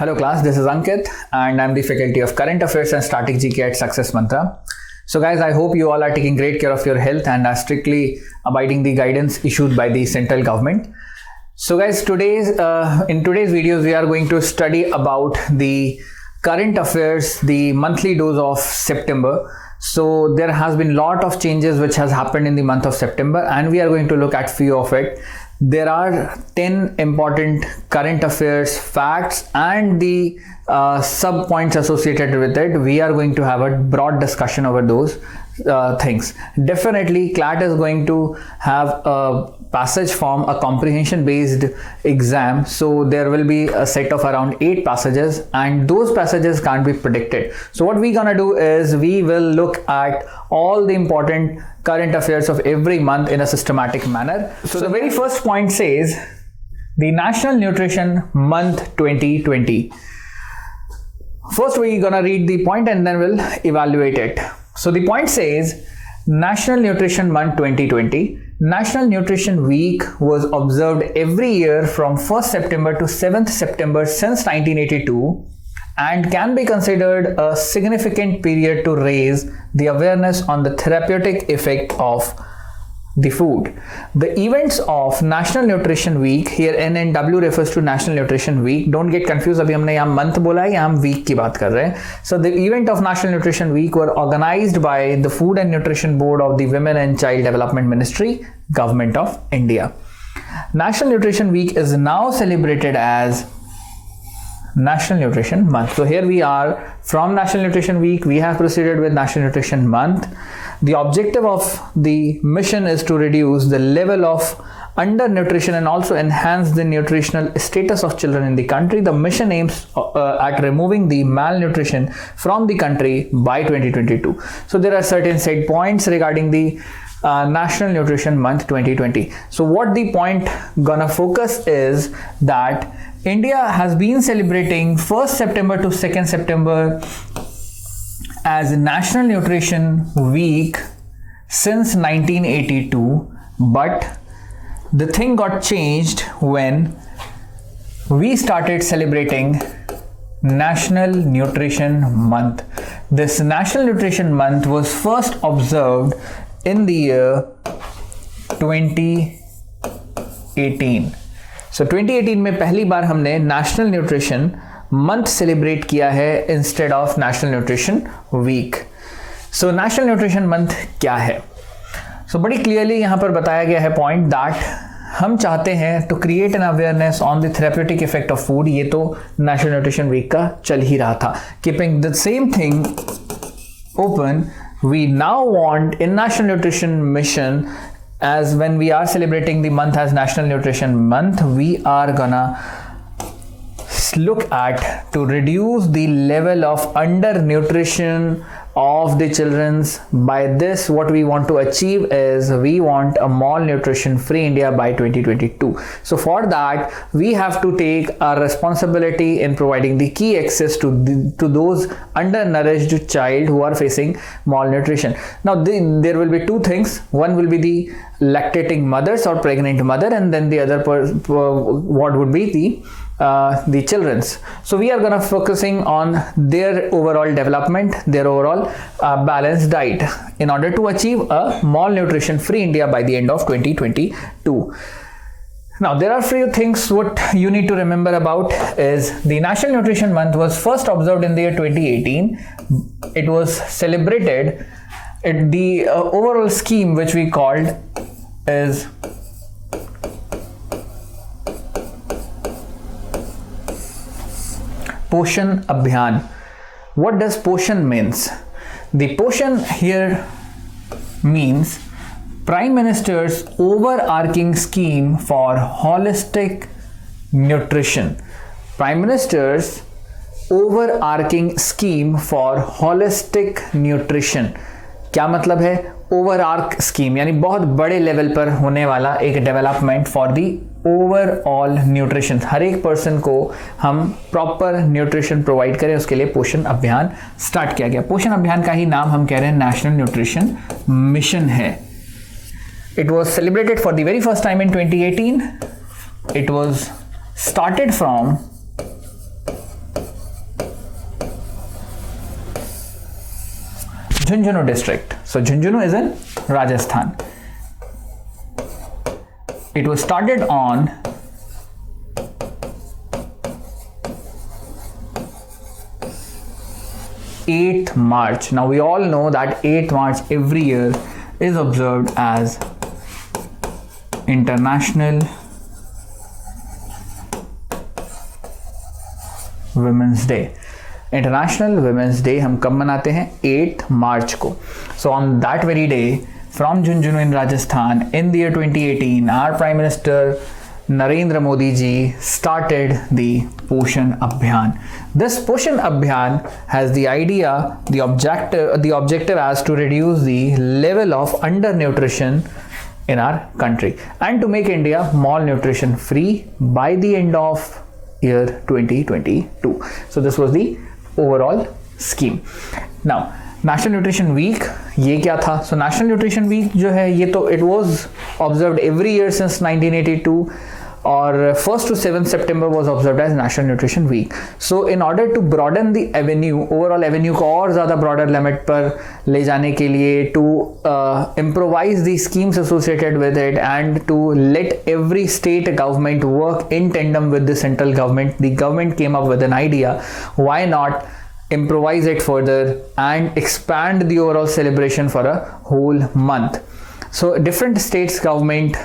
Hello class, this is Ankit and I'm the faculty of Current Affairs and Static GK at Success Mantra. So guys, I hope you all are taking great care of your health and are strictly abiding the guidance issued by the central government. So guys, in today's videos we are going to study about the current affairs, the monthly dose of September. So there has been lot of changes which has happened in the month of September and we are going to look at few of it. There are 10 important current affairs facts and the sub points associated with it. We are going to have a broad discussion over those things. Definitely CLAT is going to have a passage form, a comprehension based exam. So there will be a set of around 8 passages and those passages can't be predicted. So what we're gonna do is we will look at all the important current affairs of every month in a systematic manner. So the very first point says the National Nutrition Month 2020. First we're gonna read the point and then we'll evaluate it. So the point says National Nutrition Month 2020. National Nutrition Week was observed every year from 1st September to 7th September since 1982 and can be considered a significant period to raise the awareness on the therapeutic effect of the food. The events of National Nutrition Week, here NNW refers to National Nutrition Week. Don't get confused, अभी हमने यहाँ month बोला है, यहाँ हम week की बात कर रहे हैं. So the event of National Nutrition Week were organized by the Food and Nutrition Board of the Women and Child Development Ministry, Government of India. National Nutrition Week is now celebrated as National Nutrition Month. So here we are from National Nutrition Week, we have proceeded with National Nutrition Month. The objective of the mission is to reduce the level of undernutrition and also enhance the nutritional status of children in the country. The mission aims at removing the malnutrition from the country by 2022. So there are certain set points regarding the National Nutrition Month 2020. So what the point gonna focus is that India has been celebrating 1st September to 2nd September as National Nutrition Week since 1982, but the thing got changed when we started celebrating National Nutrition Month. This National Nutrition Month was first observed in the year 2018. So 2018 में पहली बार हमने national nutrition month celebrate किया है instead of national nutrition week. So national nutrition month क्या है? सो बड़ी clearly यहाँ पर बताया गया है पॉइंट दैट हम चाहते हैं to create an awareness on the therapeutic effect of food. ये तो नेशनल न्यूट्रिशन वीक का चल ही रहा था. Keeping the same thing open, we now want in National Nutrition Mission, as when we are celebrating the month as National Nutrition Month, we are gonna look at to reduce the level of undernutrition of the children's. By this, what we want to achieve is we want a malnutrition free India by 2022. So for that we have to take our responsibility in providing the key access to those undernourished child who are facing malnutrition. Now there will be two things. One will be the lactating mothers or pregnant mother, and then the other what would be the children's. So we are gonna focusing on their overall development, their overall balanced diet in order to achieve a malnutrition free India by the end of 2022. Now there are few things what you need to remember about is the National Nutrition Month was first observed in the year 2018. It was celebrated. The overall scheme which we called is Poshan Abhiyan. What does Poshan means? The Poshan here means Prime Minister's overarching scheme for holistic nutrition. Prime Minister's overarching scheme for holistic nutrition. क्या मतलब है? ओवरआर्क scheme यानी बहुत बड़े level पर होने वाला एक development for the overall nutrition. हर एक पर्सन को हम प्रॉपर न्यूट्रिशन प्रोवाइड करें, उसके लिए पोषण अभियान स्टार्ट किया गया. पोषण अभियान का ही नाम हम कह रहे हैं नेशनल न्यूट्रिशन मिशन है. It was celebrated for the very first time in 2018. It was started from Jhunjhunu district. So Jhunjhunu is in Rajasthan. It was started on 8th March. Now we all know that 8th March every year is observed as International Women's Day. International women's day हम कब मनाते हैं? 8 March को. So on that very day from Jhunjhunu in Rajasthan in the year 2018 our Prime Minister Narendra Modi ji started the Poshan Abhiyan. This Poshan Abhiyan has the idea, the objective as to reduce the level of undernutrition in our country and to make India malnutrition free by the end of year 2022. So this was the overall scheme. Now national nutrition week ये क्या था? सो national nutrition week जो है ये तो it was observed every year since 1982 और 1st to 7th September was observed as National Nutrition Week. So in order to broaden the avenue, overall avenue को और ज़्यादा broader limit पर ले जाने के लिए, to improvise the schemes associated with it and to let every state government work in tandem with the central government, the government came up with an idea, why not improvise it further and expand the overall celebration for a whole month. So different states government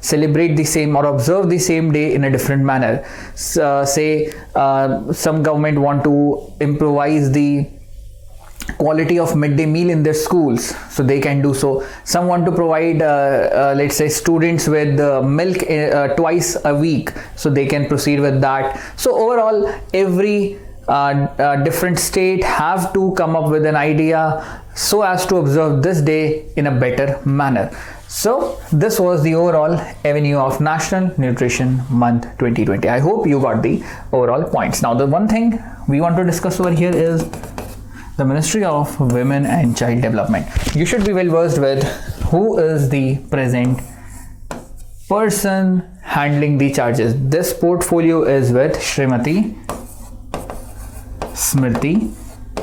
celebrate the same or observe the same day in a different manner. Say some government want to improvise the quality of midday meal in their schools, so they can do so. Some want to provide let's say students with milk twice a week, so they can proceed with that. So overall every different state have to come up with an idea so as to observe this day in a better manner. So this was the overall avenue of National Nutrition Month 2020. I hope you got the overall points. Now the one thing we want to discuss over here is the Ministry of Women and Child Development. You should be well versed with who is the present person handling the charges. This portfolio is with Shrimati Smriti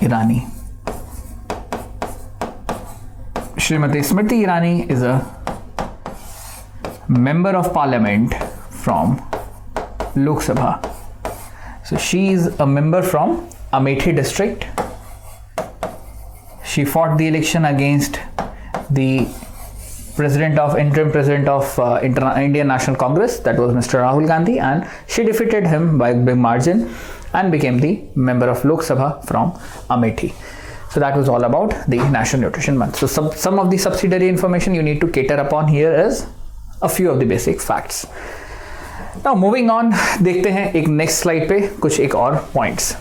Irani. Shrimati Smriti Irani is a member of parliament from Lok Sabha. So she is a member from Amethi district. She fought the election against the interim president of Indian National Congress, that was Mr. Rahul Gandhi, and she defeated him by a big margin and became the member of Lok Sabha from Amethi. So that was all about the National Nutrition Month. So some of the subsidiary information you need to cater upon here is a few of the basic facts. Now moving on, देखते हैं एक next slide पे कुछ एक और points.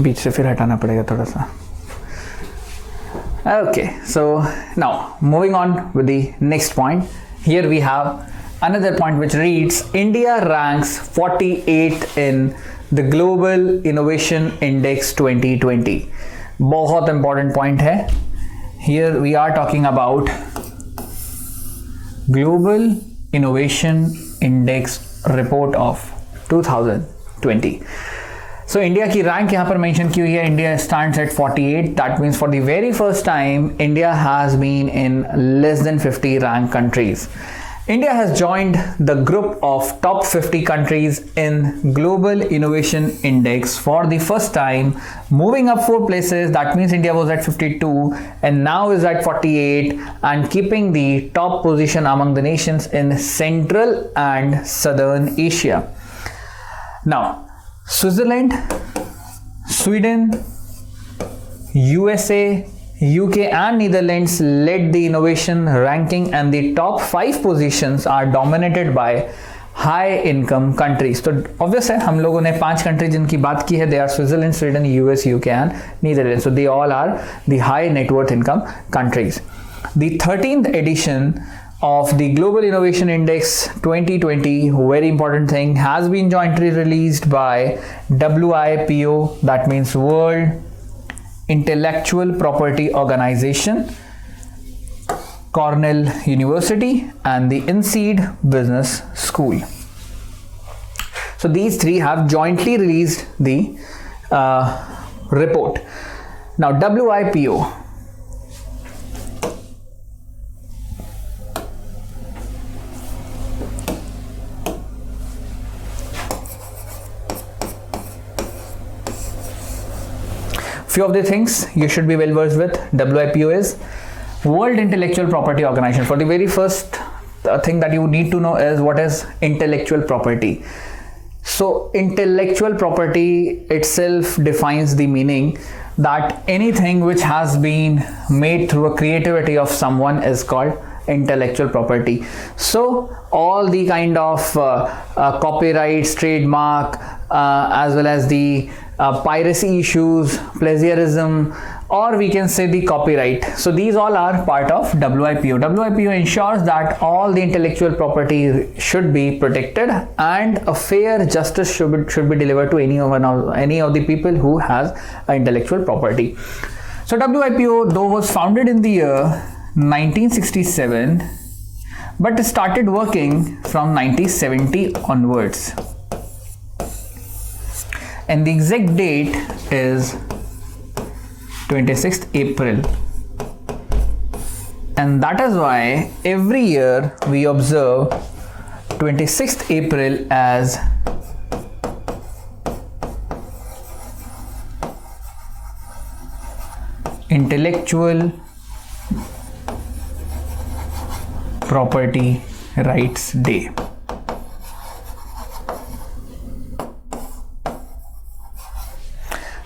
बीच से फिर हटाना पड़ेगा थोड़ा सा. Okay, so now moving on with the next point. Here we have another point which reads India ranks 48th in the Global Innovation Index 2020. बहुत important point है. Here we are talking about Global Innovation Index report of 2020. So India की rank यहाँ पर mention की हुई है. India stands at 48. That means for the very first time India has been in less than 50 ranked countries. India has joined the group of top 50 countries in Global Innovation Index for the first time, moving up 4 places. That means India was at 52 and now is at 48 and keeping the top position among the nations in Central and Southern Asia. Now Switzerland, Sweden, USA, UK and Netherlands led the innovation ranking and the top 5 positions are dominated by high income countries. तो obvious है हम लोगों ने 5 countries जिनकी बात की है, they are Switzerland, Sweden, US, UK and Netherlands. So they all are the high net worth income countries. The 13th edition of the Global Innovation Index 2020, very important thing, has been jointly released by WIPO, that means World Intellectual Property Organization, Cornell University, and the INSEAD Business School. So these three have jointly released the report. Now WIPO, few of the things you should be well versed with. WIPO is World Intellectual Property Organization. For the very first thing that you need to know is what is intellectual property. So intellectual property itself defines the meaning that anything which has been made through a creativity of someone is called intellectual property. So all the kind of copyrights, trademark, as well as the piracy issues, plagiarism, or we can say the copyright. So these all are part of WIPO. WIPO ensures that all the intellectual property should be protected and a fair justice should be delivered to any of the people who has intellectual property. So WIPO though was founded in the year 1967, but started working from 1970 onwards. And the exact date is 26th April. And that is why every year we observe 26th April as Intellectual Property Rights Day.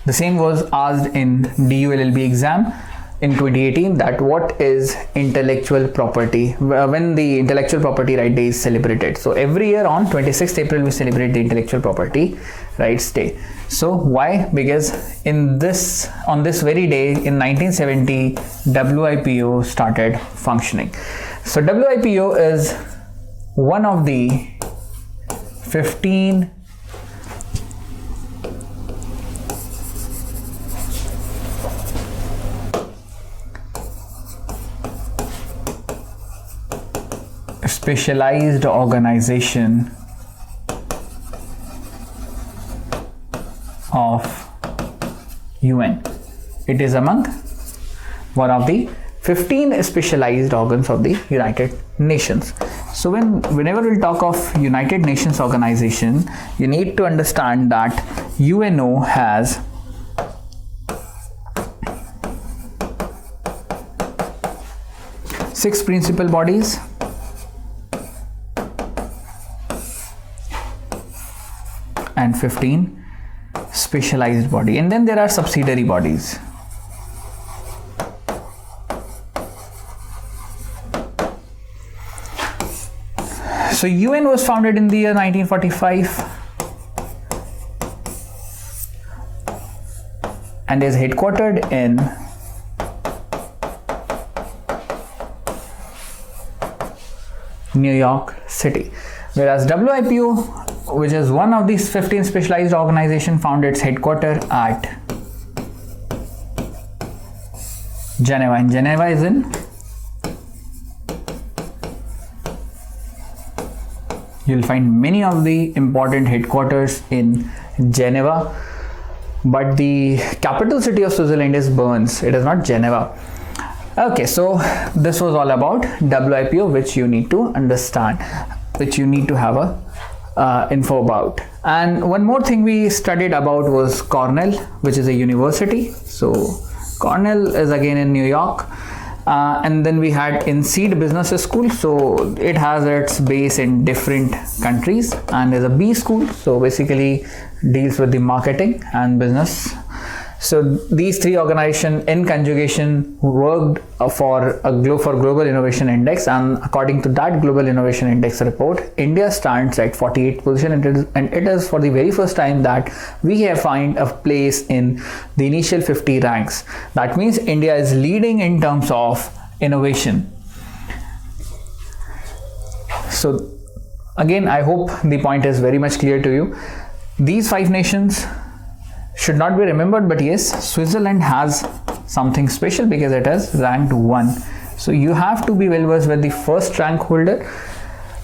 The same was asked in DULLB exam in 2018, that what is intellectual property when the Intellectual Property Right Day is celebrated. So every year on 26th April we celebrate the Intellectual Property Rights Day. So why? Because on this very day in 1970 WIPO started functioning. So WIPO is one of the 15 specialized organization of UN. It is among one of the 15 specialized organs of the United Nations. So whenever we'll talk of United Nations organization, you need to understand that UNO has 6 principal bodies, and 15 specialized body, and then there are subsidiary bodies. So UN was founded in the year 1945 and is headquartered in New York City, whereas WIPO, which is one of these 15 specialized organizations, found its headquarters at Geneva. And Geneva is in you'll find many of the important headquarters in Geneva, but the capital city of Switzerland is Bern. It is not Geneva. Okay, so this was all about WIPO, which you need to understand, which you need to have a info about. And one more thing we studied about was Cornell, which is a university. So Cornell is again in New York, and then we had INSEAD Business School. So it has its base in different countries and is a B school, so basically deals with the marketing and business. So these three organizations in conjugation worked for Global Innovation Index, and according to that Global Innovation Index report, India stands at 48th position, and it is for the very first time that we have found a place in the initial 50 ranks. That means India is leading in terms of innovation. So again, I hope the point is very much clear to you. These 5 nations should not be remembered, but yes, Switzerland has something special because it is ranked 1. So you have to be well versed with the first rank holder,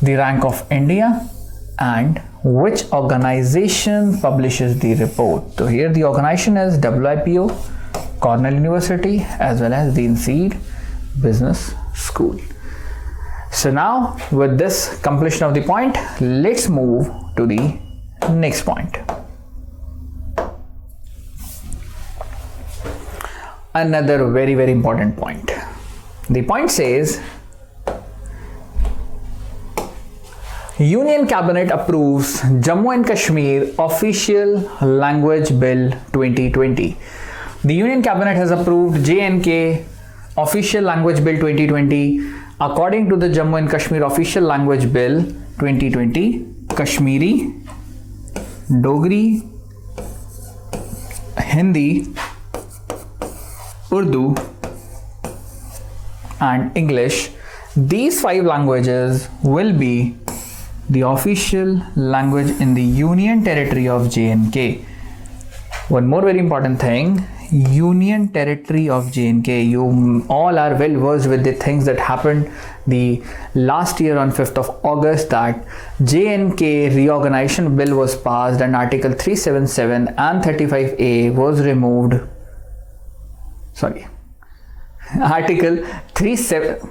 the rank of India, and which organization publishes the report. So here the organization is WIPO, Cornell University, as well as the INSEAD Business School. So now with this completion of the point, let's move to the next point. Another very important point. The point says, Union Cabinet approves Jammu and Kashmir Official Language Bill 2020. The Union Cabinet has approved JNK Official Language Bill 2020. According to the Jammu and Kashmir Official Language Bill 2020, Kashmiri, Dogri, Hindi, Urdu and English, these 5 languages will be the official language in the Union Territory of JNK. One more very important thing, Union Territory of JNK. You all are well versed with the things that happened the last year on 5th of August, that JNK reorganization bill was passed and Article 377 and 35A was removed. Sorry, Article 37.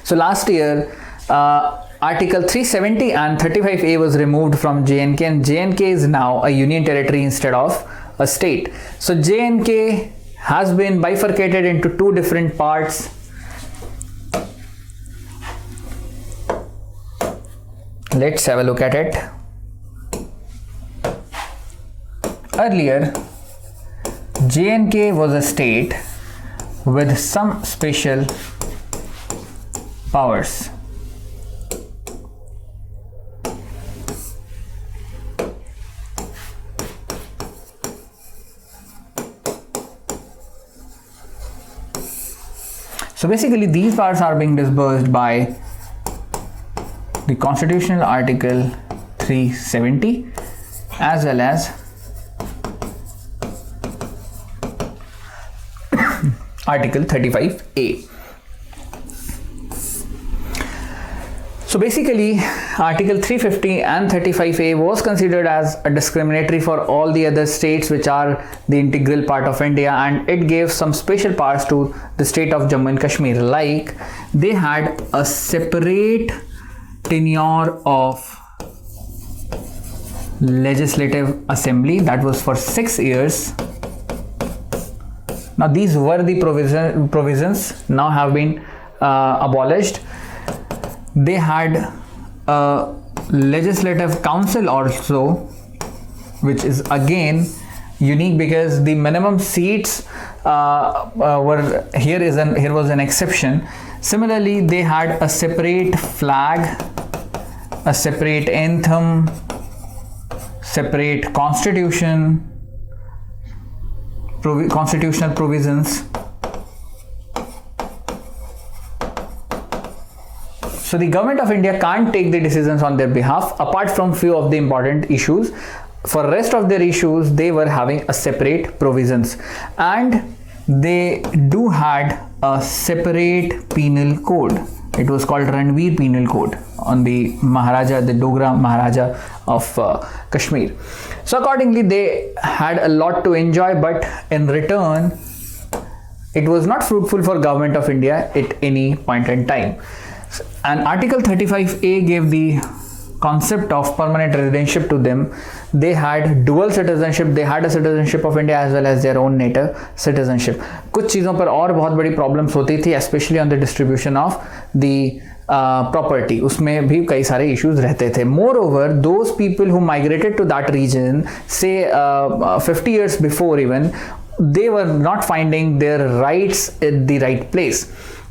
So last year, Article 370 and 35A was removed from JNK, and JNK is now a union territory instead of a state. So JNK has been bifurcated into 2 different parts. Let's have a look at it. Earlier, JNK was a state with some special powers. So basically these powers are being disbursed by the constitutional Article 370 as well as Article 35A. So basically Article 350 and 35A was considered as a discriminatory for all the other states which are the integral part of India, and it gave some special powers to the state of Jammu and Kashmir, like they had a separate tenure of legislative assembly that was for 6 years. Now these were the provisions now have been abolished. They had a legislative council also, which is again unique because the minimum seats were here was an exception. Similarly, they had a separate flag, a separate anthem, separate constitution, constitutional provisions. So the government of India can't take the decisions on their behalf apart from few of the important issues. For rest of their issues, they were having a separate provisions, and they do had a separate penal code. It was called Ranveer Penal Code on the Maharaja, the Dogra Maharaja of Kashmir. So accordingly, they had a lot to enjoy, but in return, it was not fruitful for government of India at any point in time. And Article 35A gave the concept of permanent residentship to them. They had dual citizenship. They had a citizenship of India as well as their own native citizenship. कुछ चीज़ों पर और बहुत बड़ी problems होती थी, especially on the distribution of the property. उसमें भी कई सारे issues रहते थे. Moreover, those people who migrated to that region, say 50 years before even, they were not finding their rights at the right place.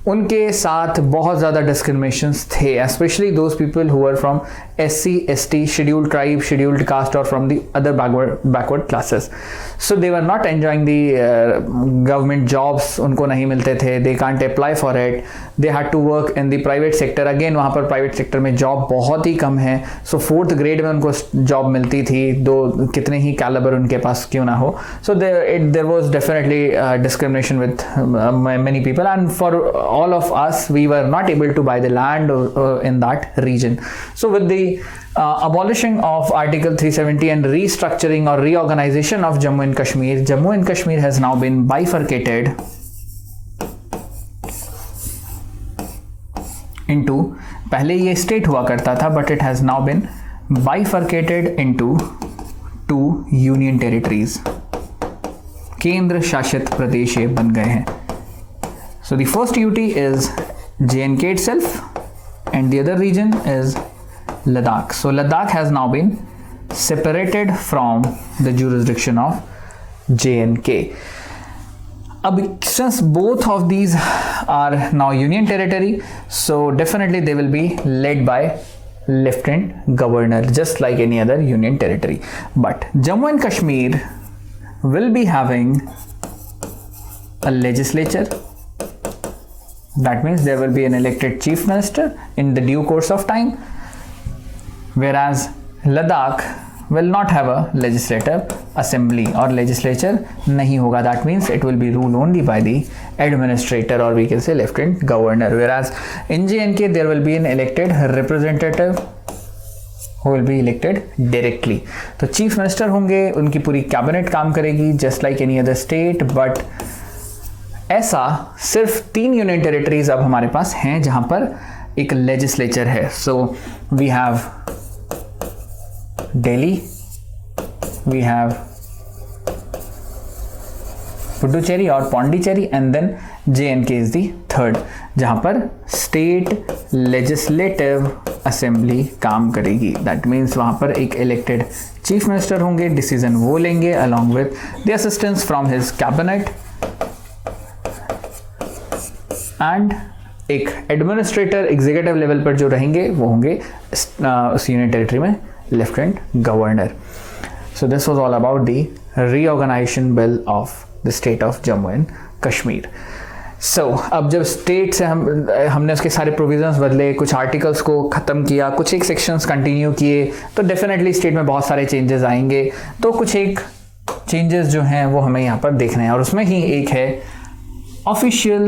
उनके साथ बहुत ज़्यादा डिस्क्रिमिनेशंस थे, especially those people who were from SC, ST, scheduled tribe, scheduled caste, or from the other backward classes. So they were not enjoying the government jobs, उनको नहीं मिलते थे, they can't apply for it, they had to work in the private sector. Again वहाँ पर private sector में job बहुत ही कम है, so 4th grade में उनको job मिलती थी, दो कितने ही caliber उनके पास क्यों ना हो. So there was definitely discrimination with many people, and for all of us, we were not able to buy the land in that region. So with the abolishing of Article 370 and restructuring or reorganization of Jammu and Kashmir has now been bifurcated into, पहले ये state हुआ करता था, but it has now been bifurcated into 2 union territories. केंद्र शासित प्रदेश ये बन गए हैं. So the first UT is J&K itself, and the other region is Ladakh. So Ladakh has now been separated from the jurisdiction of J&K. Since both of these are now union territory, so definitely they will be led by lieutenant governor, just like any other union territory. But Jammu and Kashmir will be having a legislature. That means there will be an elected chief minister in the due course of time, whereas Ladakh will not have a legislative assembly or legislature नहीं होगा. That means it will be ruled only by the administrator, or we can say lieutenant governor, whereas in J&K there will be an elected representative who will be elected directly. तो chief minister होंगे, उनकी पूरी cabinet काम करेगी just like any other state, but ऐसा सिर्फ 3 union territories अब हमारे पास हैं जहां पर एक लेजिस्लेचर है. So we have Delhi, we have Puducherry और Pondicherry, and then J&K is the third, जहां पर स्टेट लेजिस्लेटिव असेंबली काम करेगी. दैट मीन्स वहां पर एक इलेक्टेड चीफ मिनिस्टर होंगे, डिसीजन वो लेंगे along with the assistance from his cabinet, and एक एडमिनिस्ट्रेटर एग्जीक्यूटिव लेवल पर जो रहेंगे वो होंगे उस यूनियन टेरिटरी में lieutenant governor. So this was all about the reorganisation bill of the state of Jammu and Kashmir. So अब जब स्टेट से हमने उसके सारे प्रोविजंस बदले, कुछ आर्टिकल्स को ख़त्म किया, कुछ एक सेक्शंस कंटिन्यू किए, तो डेफिनेटली स्टेट में बहुत सारे चेंजेस आएंगे. तो कुछ एक चेंजेस जो हैं वो हमें यहाँ पर देखने हैं, और उसमें ही एक है Official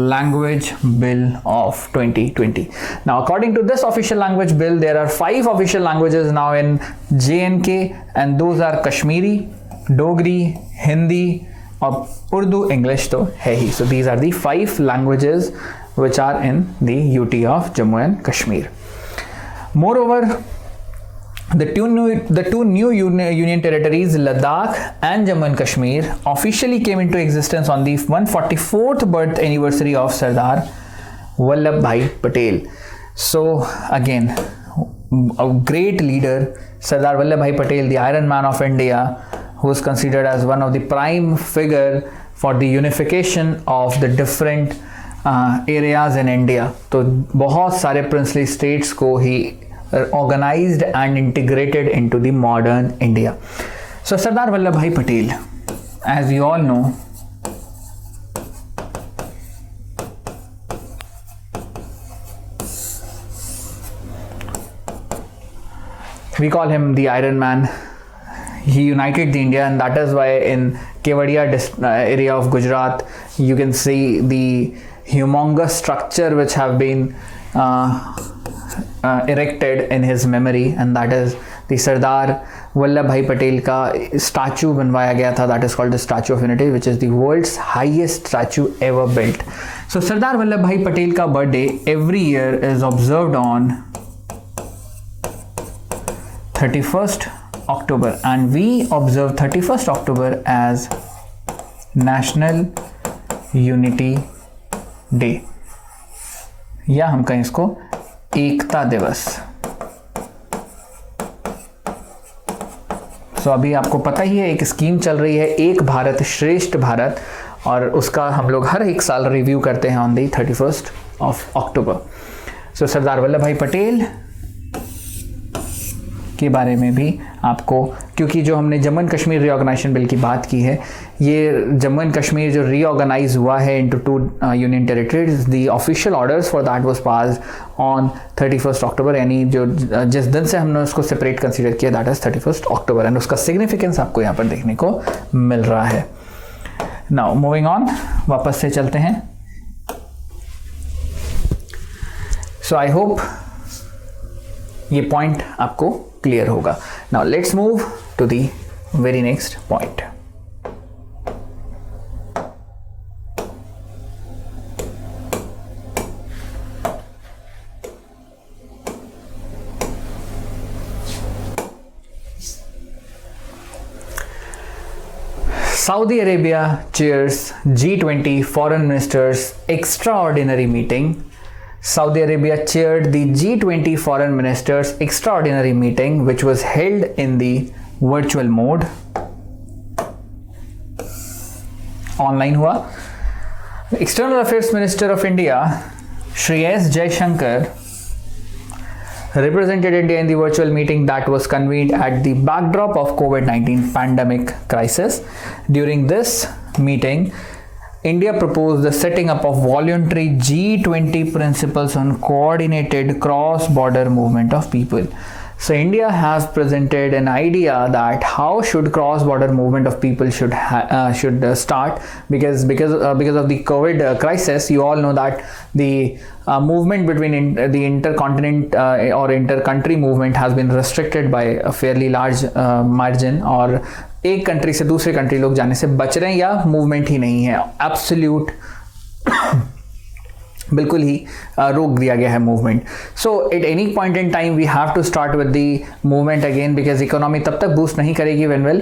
Language Bill of 2020. Now, according to this official language bill, there are 5 official languages now in J&K, and those are Kashmiri, Dogri, Hindi, और Urdu, English तो है ही. So these are the 5 languages which are in the UT of Jammu and Kashmir. Moreover, the two new union territories, Ladakh and Jammu and Kashmir, officially came into existence on the 144th birth anniversary of Sardar Vallabhbhai Patel. So again, a great leader, Sardar Vallabhbhai Patel, the Iron Man of India, who is considered as one of the prime figure for the unification of the different areas in India. तो बहुत सारे princely states को ही organized and integrated into the modern India. So Sardar Vallabhbhai Patel, as you all know, we call him the Iron Man. He united the India, and that is why in Kevadia area of Gujarat you can see the humongous structure which have been erected in his memory, and that is the Sardar Vallabhbhai Patel का statue बनवाया गया था. that is called the Statue of Unity, which is the world's highest statue ever built. So Sardar Vallabhbhai Patel का birthday every year is observed on 31st October, and we observe 31st October as National Unity Day, या हम कहें इसको एकता दिवस. सो अभी आपको पता ही है एक स्कीम चल रही है एक भारत श्रेष्ठ भारत, और उसका हम लोग हर एक साल रिव्यू करते हैं on the 31st of October. सो सरदार वल्लभ भाई पटेल के बारे में भी आपको, क्योंकि जो हमने Jammu and Kashmir reorganisation bill की बात की है, ये जम्मू एंड कश्मीर जो रीऑर्गेनाइज हुआ है into 2 union territories, the official orders for that was passed on 31 अक्टूबर, यानी जो जिस दिन से हमने उसको सेपरेट कंसीडर किया दैट इज 31 अक्टूबर, एंड उसका सिग्निफिकेंस आपको यहाँ पर देखने को मिल रहा है। नाउ मूविंग ऑन, वापस से चलते हैं। सो आई होप ये पॉइंट आपको क्लियर होगा। Now let's move to the very next point. Saudi Arabia chairs G20 foreign ministers extraordinary meeting. Saudi Arabia chaired the G20 foreign ministers extraordinary meeting, which was held in the virtual mode. Online हुआ। External Affairs Minister of India, Shri S. Jaishankar, represented India in the virtual meeting that was convened at the backdrop of COVID-19 pandemic crisis. During this meeting, India proposed the setting up of voluntary G20 principles on coordinated cross-border movement of people. So India has presented an idea that how should cross-border movement of people should start, because of the COVID crisis. You all know that the movement between the intercontinent or inter-country movement has been restricted by a fairly large margin, और एक country से दूसरे country लोग जाने से बच रहे हैं या मूवमेंट ही नहीं है, एब्सोल्यूट बिल्कुल ही रोक दिया गया है movement. So at any point in time we have to start with the movement again, because economy तब तक बूस्ट नहीं करेगी when will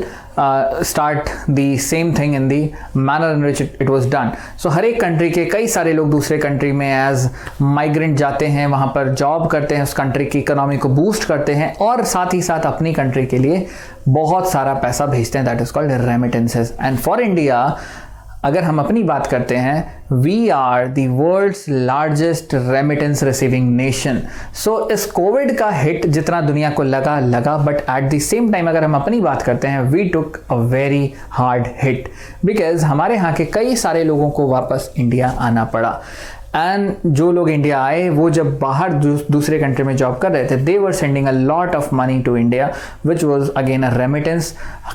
start the same thing in the manner in which it was done. So हर एक country के कई सारे लोग दूसरे कंट्री में एज माइग्रेंट जाते हैं, वहाँ पर जॉब करते हैं, उस कंट्री की इकोनॉमी को बूस्ट करते हैं और साथ ही साथ अपनी कंट्री के लिए बहुत सारा पैसा भेजते हैं, that is called remittances. And for India, अगर हम अपनी बात करते हैं, we are the world's largest remittance receiving nation. So इस कोविड का हिट जितना दुनिया को लगा, but at the same time अगर हम अपनी बात करते हैं, we took a very hard hit, because हमारे यहाँ के कई सारे लोगों को वापस इंडिया आना पड़ा। एंड जो लोग इंडिया आए वो जब बाहर दूसरे कंट्री में जॉब कर रहे थे, they were sending a lot of money to India which was again a remittance.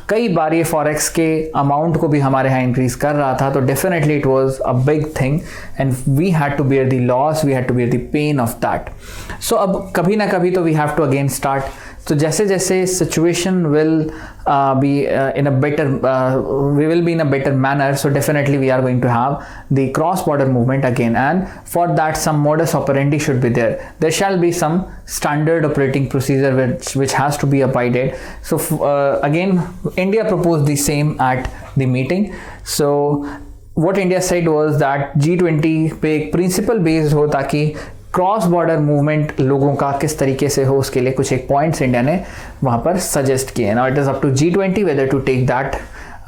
कई बार ये फॉरेक्स के अमाउंट को भी हमारे यहाँ इंक्रीज कर रहा था, तो definitely it was a big thing and we had to bear the loss, we had to bear the pain of that. So अब कभी ना कभी तो we have to again start. तो जैसे जैसे situation will be in a better we will be in a better manner, so definitely we are going to have the cross border movement again, and for that some modus operandi should be there. There shall be some standard operating procedure which has to be abided. So again India proposed the same at the meeting. So what India said was that G20 पे एक principle based हो ताकि cross border movement लोगों का किस तरीके से हो, उसके लिए कुछ एक पॉइंट्स इंडिया ने वहाँ पर सजेस्ट किए। Now it is up to G20 whether to take that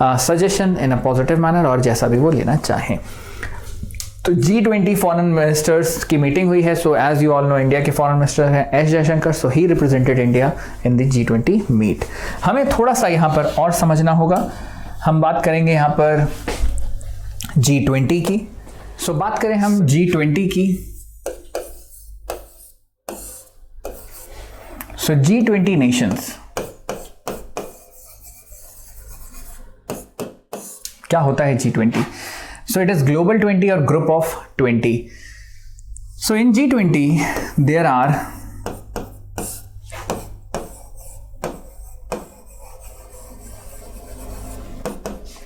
suggestion in a positive manner और जैसा भी वो लेना चाहें। तो G20 फॉरेन मिनिस्टर्स की मीटिंग हुई है। So as you all know, India के फॉरेन मिनिस्टर हैं S Jaishankar, so he represented India in the G20 meet. हमें थोड़ा सा यहाँ पर और समझना होगा। हम बात करेंगे यहाँ पर G20 की। सो बात करें हम G20 की, so G20 nations, क्या होता है G20? So it is global 20 or group of 20. So in G20 there are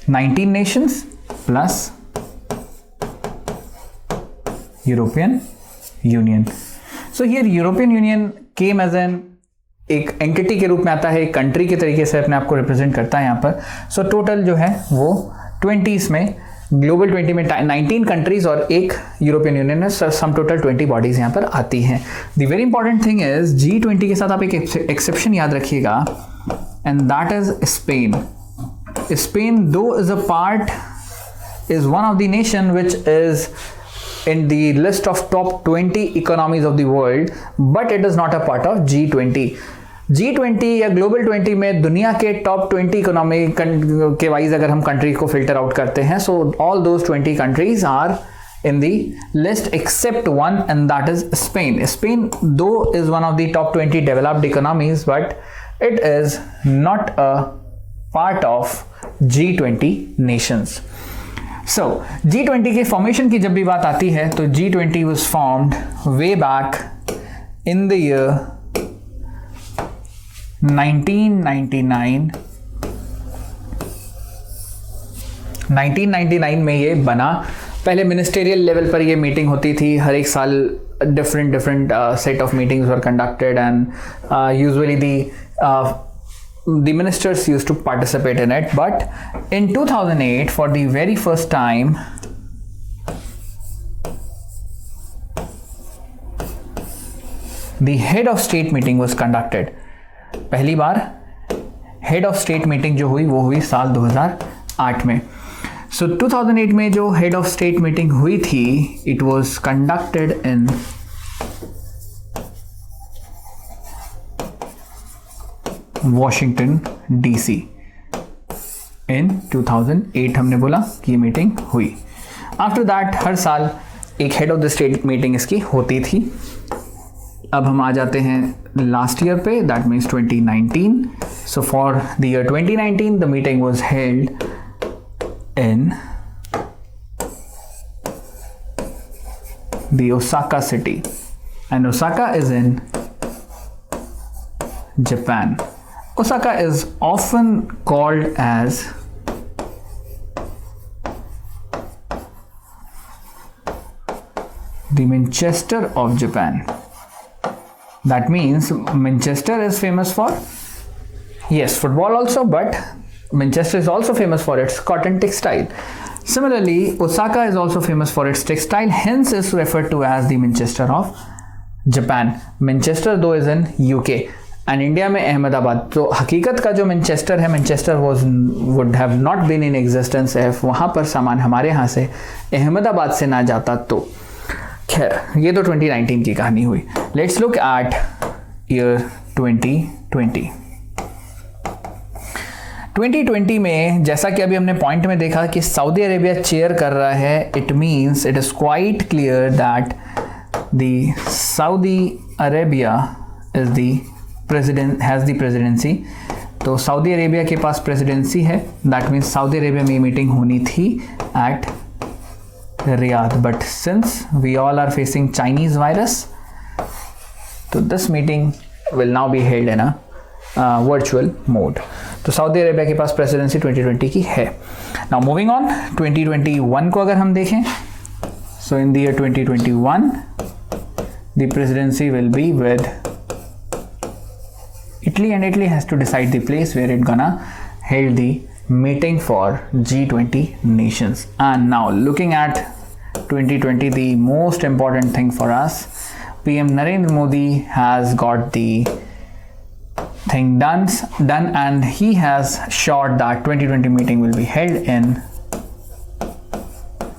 19 nations plus European Union. So here European Union came as an एक एंटिटी के रूप में आता है, एक कंट्री के तरीके से अपने आप को रिप्रेजेंट करता है यहाँ पर। सो टोटल जो है वो 20 में, ग्लोबल 20 में 19 कंट्रीज और एक यूरोपियन यूनियन है, सम टोटल 20 बॉडीज यहाँ पर आती हैं। The very important thing is G20 के साथ आप एक एक्सेप्शन याद रखिएगा, and that is Spain. Spain though is a part, is one of the nation which is in the list of top 20 economies of the world, but it is not a part of G20. G20 या global 20 में दुनिया के top 20 economy के wise अगर हम country को filter out करते हैं, so all those 20 countries are in the list except one, and that is Spain. Spain though is one of the top 20 developed economies, but it is not a part of G20 nations. So G20 के formation की जब भी बात आती है तो G20 was formed way back in the year 1999. 1999 में ये बना. पहले मिनिस्टेरियल लेवल पर ये मीटिंग होती थी. हर एक साल different set of meetings were conducted and usually the ministers used to participate in it. But in 2008, for the very first time, the head of state meeting was conducted. पहली बार head of state meeting जो हुई वो हुई साल 2008 में. So 2008 में जो head of state meeting हुई थी, it was conducted in Washington DC. In 2008 हमने बोला कि ये मीटिंग हुई. After that हर साल एक head of the state meeting इसकी होती थी. अब हम आ जाते हैं लास्ट ईयर पे, that means 2019. So for the year 2019 the meeting was held in the Osaka city, and Osaka is in Japan. Osaka is often called as the Manchester of Japan. That means Manchester is famous for, yes, football also, but Manchester is also famous for its cotton textile. Similarly, Osaka is also famous for its textile, hence is referred to as the Manchester of Japan. Manchester though is in UK and India में अहमदाबाद. तो हकीकत का जो Manchester है, Manchester would have not been in existence if वहाँ पर सामान हमारे यहाँ से अहमदाबाद से ना जाता. तो खैर ये तो 2019 की कहानी हुई. Let's look at year 2020. 2020 में जैसा कि अभी हमने पॉइंट में देखा कि सऊदी अरेबिया चेयर कर रहा है, it means it is quite clear that the Saudi Arabia is the president, has the presidency. तो सऊदी अरेबिया के पास प्रेसिडेंसी है, दैट मीन्स सऊदी अरेबिया में ये मीटिंग होनी थी at Riyadh. But since we all are facing Chinese virus, तो this meeting will now be held in a virtual mode. तो सऊदी अरेबिया के पास प्रेसिडेंसी 2020 की है. नाउ मूविंग ऑन, 2021 को अगर हम देखें, so in the year 2021 the presidency will be with Italy, and Italy has to decide the place where it gonna hold the meeting for G20 nations. And now looking at 2020, the most important thing for us, PM Narendra Modi has got the thing done, and he has assured that 2020 meeting will be held in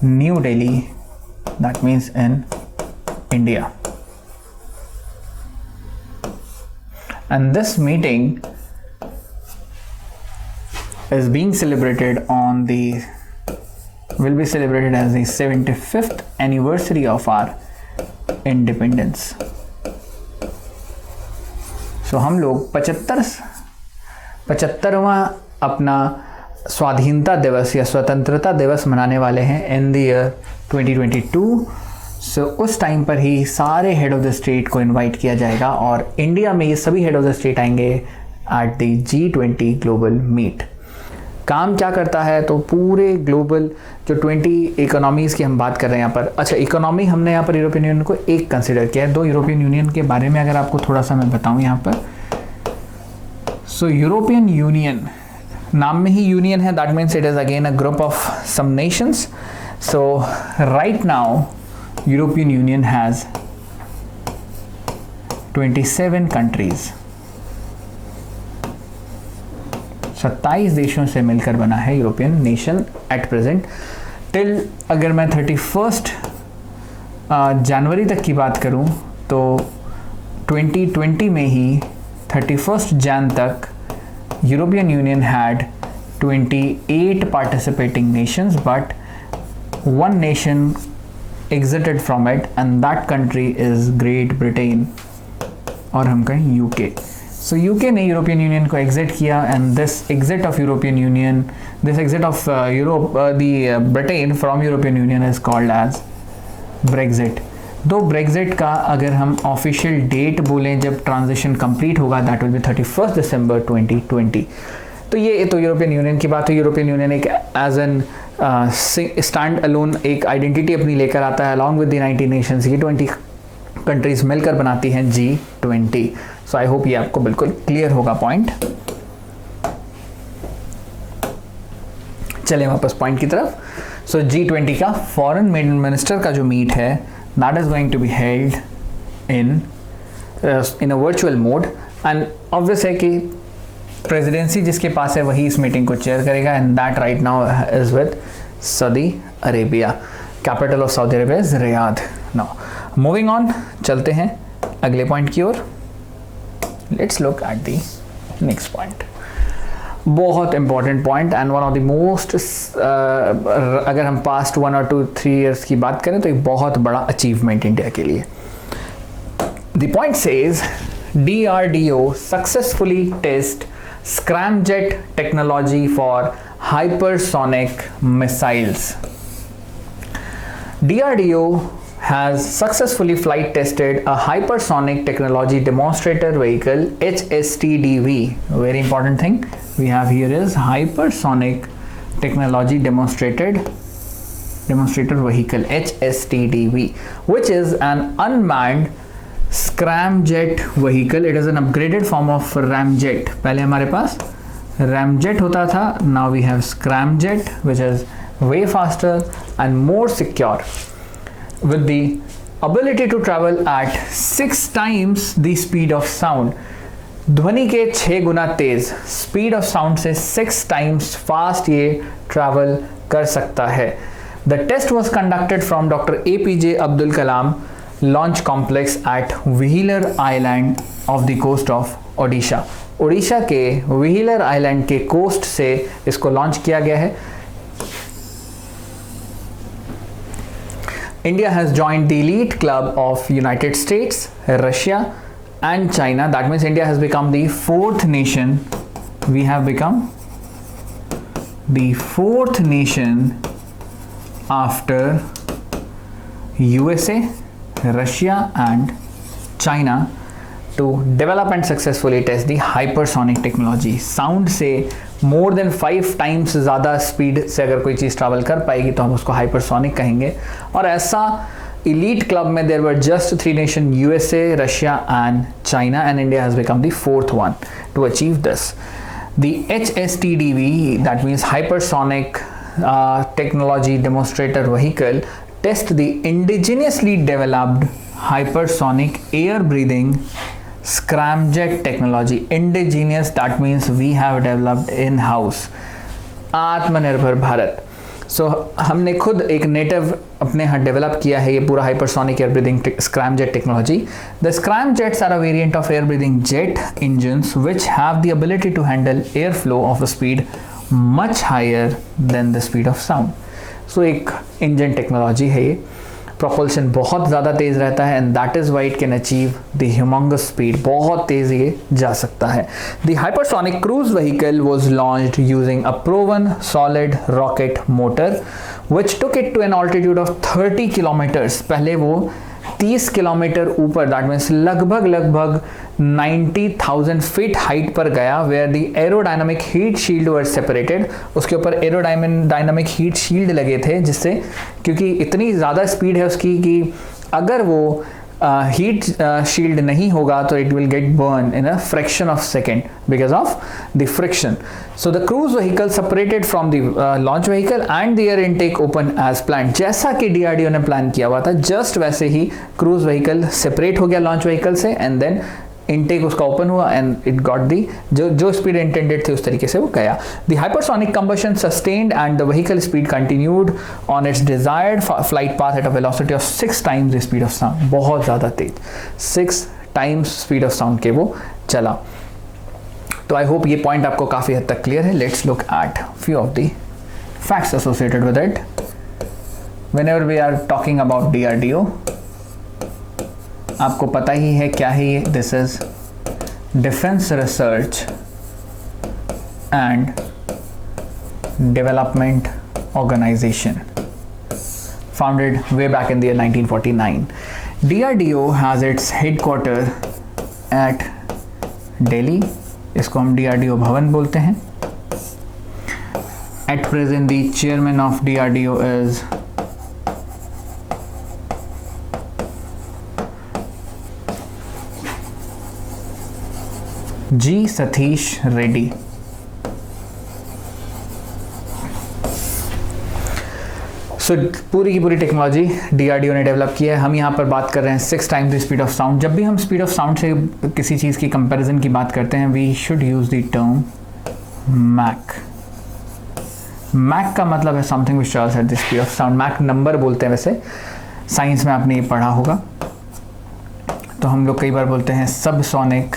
New Delhi, that means in India. And this meeting is being celebrated will be celebrated as the 75th anniversary of our independence. So हम लोग 75वां अपना स्वाधीनता दिवस या स्वतंत्रता दिवस मनाने वाले हैं इन द ईयर 2022. सो उस टाइम पर ही सारे हेड ऑफ द स्टेट को इनवाइट किया जाएगा और इंडिया में ये सभी हेड ऑफ द स्टेट आएंगे at the G20 global meet. काम क्या करता है, तो पूरे ग्लोबल जो 20 इकोनॉमीज़ की हम बात कर रहे हैं यहाँ पर. अच्छा, इकोनॉमी हमने यहाँ पर यूरोपियन यूनियन को एक कंसिडर किया है. 2 यूरोपियन यूनियन के बारे में अगर आपको थोड़ा सा मैं बताऊँ यहाँ पर, सो यूरोपियन यूनियन नाम में ही यूनियन है, that means it is again a group of some nations. So right now European Union has 27 countries. 27 देशों से मिलकर बना है European nation at present. Till अगर मैं 31 जनवरी तक की बात करूं तो 2020 में ही 31st Jan तक European union had 28 participating nations, but one nation exited from it, and that country is Great Britain, और हम कहें UK. So UK ने यूरोपियन यूनियन को एग्जिट किया, and this exit of European union, this exit of Britain from European union is called as Brexit. दो Brexit का अगर हम ऑफिशियल डेट बोलें जब ट्रांजिशन कंप्लीट होगा, दैट विल बी 31 दिसंबर 2020. तो ये तो यूरोपियन यूनियन की बात है. यूरोपियन यूनियन एक एज एन स्टैंड अलोन एक आइडेंटिटी अपनी लेकर आता है, अलॉन्ग विद द 90 नेशंस. ये 20 कंट्रीज मिलकर बनाती हैं G20. सो आई होप ये आपको बिल्कुल क्लियर होगा पॉइंट. चलिए वापस पॉइंट की तरफ. सो G20 का फॉरेन मिनिस्टर का जो मीट है, that is going to be held in a virtual mode, and obvious है कि प्रेसिडेंसी जिसके पास है वही इस मीटिंग को चेयर करेगा, and that right now is with Saudi Arabia. Capital of Saudi Arabia is Riyadh. Now moving on, चलते हैं अगले पॉइंट की ओर. Let's look at the next point. बहुत important point and one of the most, अगर हम past 1 और 2-3 years की बात करें तो एक बहुत बड़ा अचीवमेंट इंडिया के लिए. The point says DRDO successfully test scramjet technology for hypersonic missiles. DRDO has successfully flight tested a hypersonic technology demonstrator vehicle, HSTDV. Very important thing we have here is hypersonic technology demonstrator vehicle, HSTDV, which is an unmanned scramjet vehicle. It is an upgraded form of ramjet. पहले हमारे पास ramjet होता था, now we have scramjet, which is way faster and more secure, with the ability to travel at 6 times the speed of sound. ध्वनि के 6 गुना तेज, speed of sound से 6 times fast ये travel कर सकता है. The test was conducted from Dr. APJ Abdul Kalam launch complex at Wheeler island off the coast of Odisha. Odisha के Wheeler island के coast से इसको लॉन्च किया गया है. India has joined the elite club of United States, Russia and China. That means India has become the 4th nation. We have become the 4th nation after USA, Russia and China to develop and successfully test the hypersonic technology. Sound से more than 5 times ज़्यादा speed से अगर कोई चीज़ travel कर पाएगी तो हम उसको hypersonic कहेंगे. और ऐसा elite club में there were just 3 nations, USA, Russia and China, and India has become the 4th one to achieve this. The HSTDV, that means hypersonic technology demonstrator vehicle, test the indigenously developed hypersonic air breathing scramjet technology. Indigenous, that means we have developed in house. आत्मनिर्भर Bharat. So हमने खुद एक native अपने यहाँ develop किया है ये पूरा hypersonic air breathing scramjet technology. The scramjets are a variant of air breathing jet engines which have the ability to handle airflow of a speed much higher than the speed of sound. सो एक engine technology है ये. Propulsion बहुत ज़्यादा तेज़ रहता है, and that is why it can achieve the humongous speed. बहुत तेज़ ये जा सकता है. The hypersonic cruise vehicle was launched using a proven solid rocket motor which took it to an altitude of 30 kilometres. पहले वो 30 किलोमीटर ऊपर, that means लगभग 90,000 फीट हाइट पर गया, where the aerodynamic heat shield were separated. उसके ऊपर aerodynamic heat shield लगे थे, जिससे क्योंकि इतनी ज़्यादा स्पीड है उसकी कि अगर वो हीट शील्ड नहीं होगा तो it will get burn in a fraction of second because of the friction. So the cruise vehicle separated from the launch vehicle and the air intake open as plan. जैसा कि DRDO ने plan किया हुआ था, just वैसे ही cruise vehicle separate हो गया launch vehicle से, एंड देन इनटेक उसका ओपन हुआ एंड इट गॉट दी जो स्पीड इंटेंडेड थी उस तरीके से वो गया. The hypersonic combustion sustained and the vehicle speed continued on it's desired flight path at a velocity of 6 times the speed of sound. बहुत ज़्यादा तेज, 6 times स्पीड ऑफ साउंड के वो चला. तो आई होप ये पॉइंट आपको काफ़ी हद तक क्लियर है. Let's look at few of the facts associated with it. Whenever we are talking about DRDO, आपको पता ही है क्या है ये. This is defence research and development organisation, founded way back in the year 1949. DRDO has its headquarter at Delhi. इसको हम DRDO भवन बोलते हैं. At present the chairman of DRDO is G. Satish Reddy. सो पूरी की पूरी टेक्नोलॉजी DRDO ने develop किया है. हम यहाँ पर बात कर रहे हैं 6 times the speed of sound. जब भी हम स्पीड ऑफ साउंड से किसी चीज़ की कंपैरिजन की बात करते हैं, we should use the term Mach. Mach का मतलब है something which travels at the speed of sound. Mach number बोलते हैं, वैसे साइंस में आपने ये पढ़ा होगा. तो हम लोग कई बार बोलते हैं सब सोनिक,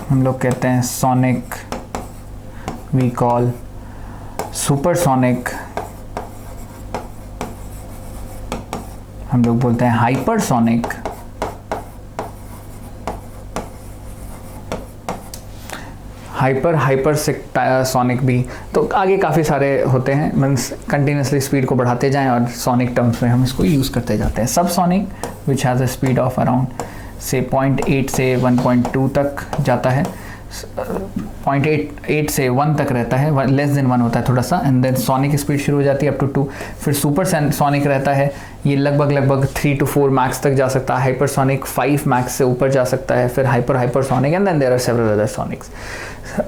हम लोग कहते हैं सोनिक, we call supersonic, हम लोग बोलते हैं हाइपरसोनिक, हाइपरसोनिक भी. तो आगे काफ़ी सारे होते हैं. मीन्स कंटिन्यूसली स्पीड को बढ़ाते जाएं और सोनिक टर्म्स में हम इसको यूज़ करते जाते हैं. सब sonic which has a speed of around से 0.8 से 1.2 तक जाता है. 0.8 से 1 तक रहता है, लेस देन 1 होता है थोड़ा सा. एंड देन सोनिक स्पीड शुरू हो जाती है अप टू 2. फिर सुपर सोनिक रहता है, ये लगभग 3 to 4 मैक्स तक जा सकता है. हाइपरसोनिक 5 मैक्स से ऊपर जा सकता है. फिर hypersonic and then there are several other sonics.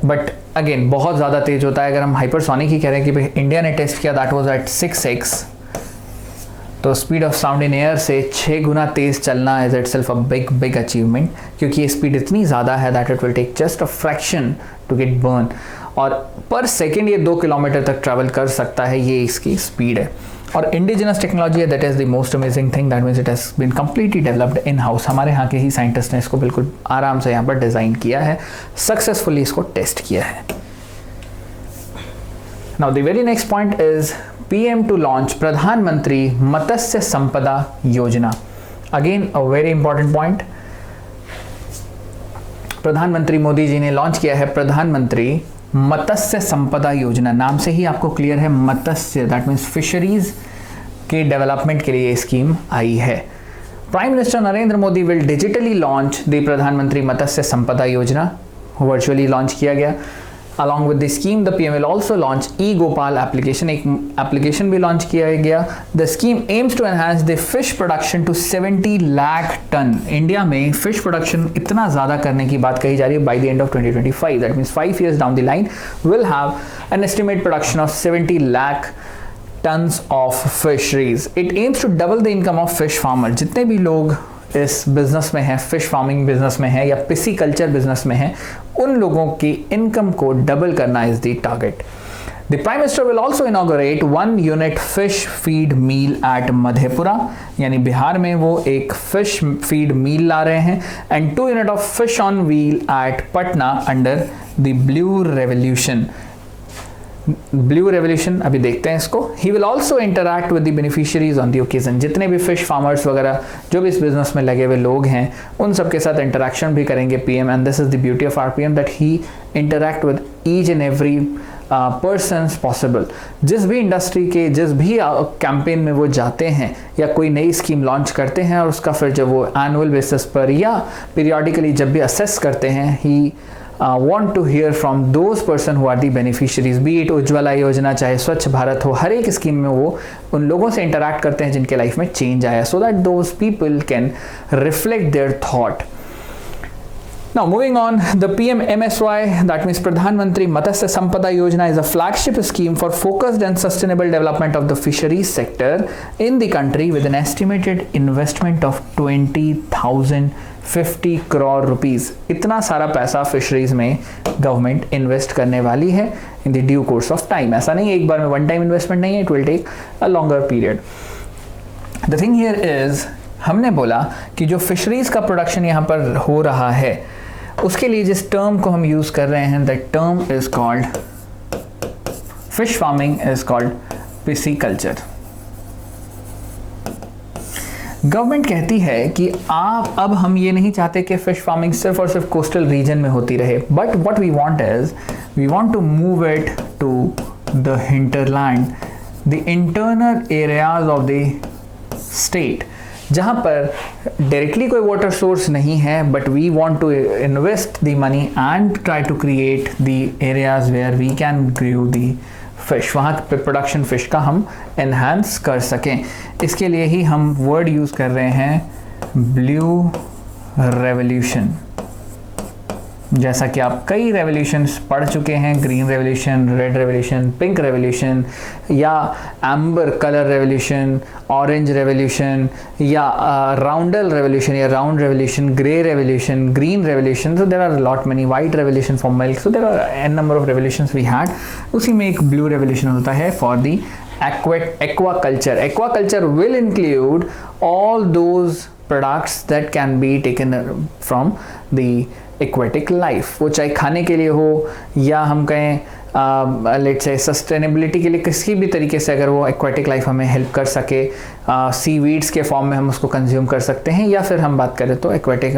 But again बहुत ज़्यादा तेज होता है. अगर हम हाइपरसोनिक ही कह रहे हैं कि भाई इंडिया ने टेस्ट किया, दैट वाज एट 6x. तो speed of sound in air से 6 गुना तेज़ चलना is itself a big achievement, क्योंकि ये स्पीड इतनी ज़्यादा है that it will take just a fraction to get burn. और पर सेकेंड ये 2 किलोमीटर तक ट्रैवल कर सकता है. ये इसकी स्पीड है. और इंडिजिनस टेक्नोलॉजी है, that is the most amazing thing. That means it has been completely developed in house. हमारे यहाँ के ही साइंटिस्ट ने इसको बिल्कुल आराम से यहाँ पर डिज़ाइन किया है, सक्सेसफुली इसको टेस्ट किया है. Now the very next point is PM to launch प्रधानमंत्री मत्स्य संपदा योजना. Again a very important point. प्रधानमंत्री मोदी जी ने लॉन्च किया है प्रधानमंत्री मत्स्य संपदा योजना. नाम से ही आपको क्लियर है, मत्स्य दैट मीन्स फिशरीज के डेवलपमेंट के लिए ये स्कीम आई है. Prime minister Narendra Modi will digitally launch the प्रधानमंत्री मत्स्य संपदा योजना. वर्चुअली लॉन्च किया गया. Along with the scheme, the PM will also launch e-Gopal application. एक application भी launch किया गया. The scheme aims to enhance the fish production to 70 lakh ton. India में fish production इतना ज़्यादा करने की बात कही जा रही है by the end of 2025. That means 5 years down the line, we'll have an estimated production of 70 lakh tons of fisheries. It aims to double the income of fish farmer. जितने भी लोग इस बिजनेस में है, फिश फार्मिंग बिजनेस में है या pisciculture business में है, उन लोगों की इनकम को डबल करना is the target. The prime minister will also inaugurate 1 unit fish feed meal at Madhepura. यानी बिहार में वो एक फिश फीड मील ला रहे हैं. And 2 unit of fish on wheel at Patna under the blue revolution. Blue revolution अभी देखते हैं इसको. He will also interact with the beneficiaries on the occasion. जितने भी फिश फार्मर्स वगैरह जो भी इस बिजनेस में लगे हुए लोग हैं, उन सबके साथ इंटरैक्शन भी करेंगे PM. And this is the beauty of our PM that he interact with each and every persons possible. जिस भी इंडस्ट्री के जिस भी कैंपेन में वो जाते हैं या कोई नई स्कीम लॉन्च करते हैं, और उसका फिर जब वो एनुअल बेसिस पर या पीरियडिकली जब भी असेस करते हैं, ही want to hear from those person who are the beneficiaries, be it Ujjwala योजना चाहे स्वच्छ भारत हो. हर एक स्कीम में वो उन लोगों से इंटरैक्ट करते हैं जिनके लाइफ में चेंज आया, so that those people can reflect their thought. Now moving on, the PM MSY, that means Pradhan Mantri Matsya Sampada Yojana, is a flagship scheme for focused and sustainable development of the fisheries sector in the country with an estimated investment of 20,050 crore rupees. इतना सारा पैसा fisheries में government invest करने वाली है in the due course of time. ऐसा नहीं एक बार में वन टाइम इन्वेस्टमेंट नहीं है, it will take a longer period. The thing here is हमने बोला कि जो फिशरीज़ का प्रोडक्शन यहाँ पर हो रहा है उसके लिए जिस टर्म को हम यूज़ कर रहे हैं, that term is called fish farming, is called pisciculture. Government कहती है कि अब हम ये नहीं चाहते कि फिश फार्मिंग सिर्फ और सिर्फ कोस्टल रीजन में होती रहे, but what we want is we want to move it to the hinterland, the internal areas of the state, जहाँ पर डायरेक्टली कोई वाटर सोर्स नहीं है, but we want to invest the money and try to create the areas where we can grow the fish, वहाँ पे production fish का हम enhance कर सकें। इसके लिए ही हम वर्ड यूज़ कर रहे हैं ब्लू रेवोल्यूशन। जैसा कि आप कई रेवोल्यूशंस पढ़ चुके हैं, green revolution, red revolution, pink revolution, या amber colour revolution, orange revolution, या राउंडल रेवोल्यूशन, या round revolution, grey revolution, green revolution. So there are lot many, white revolution for milk, so there are an number of revolutions we had. उसी में एक blue revolution होता है for the aquaculture. Aquaculture will include all those products that can be taken from the aquatic life, वो चाहे खाने के लिए हो या हम कहें लेट्स से सस्टेनेबिलिटी के लिए, किसी भी तरीके से अगर वो एक्वाटिक लाइफ हमें हेल्प कर सके, सी वीड्स के फॉर्म में हम उसको कंज्यूम कर सकते हैं, या फिर हम बात करें तो एक्वाटिक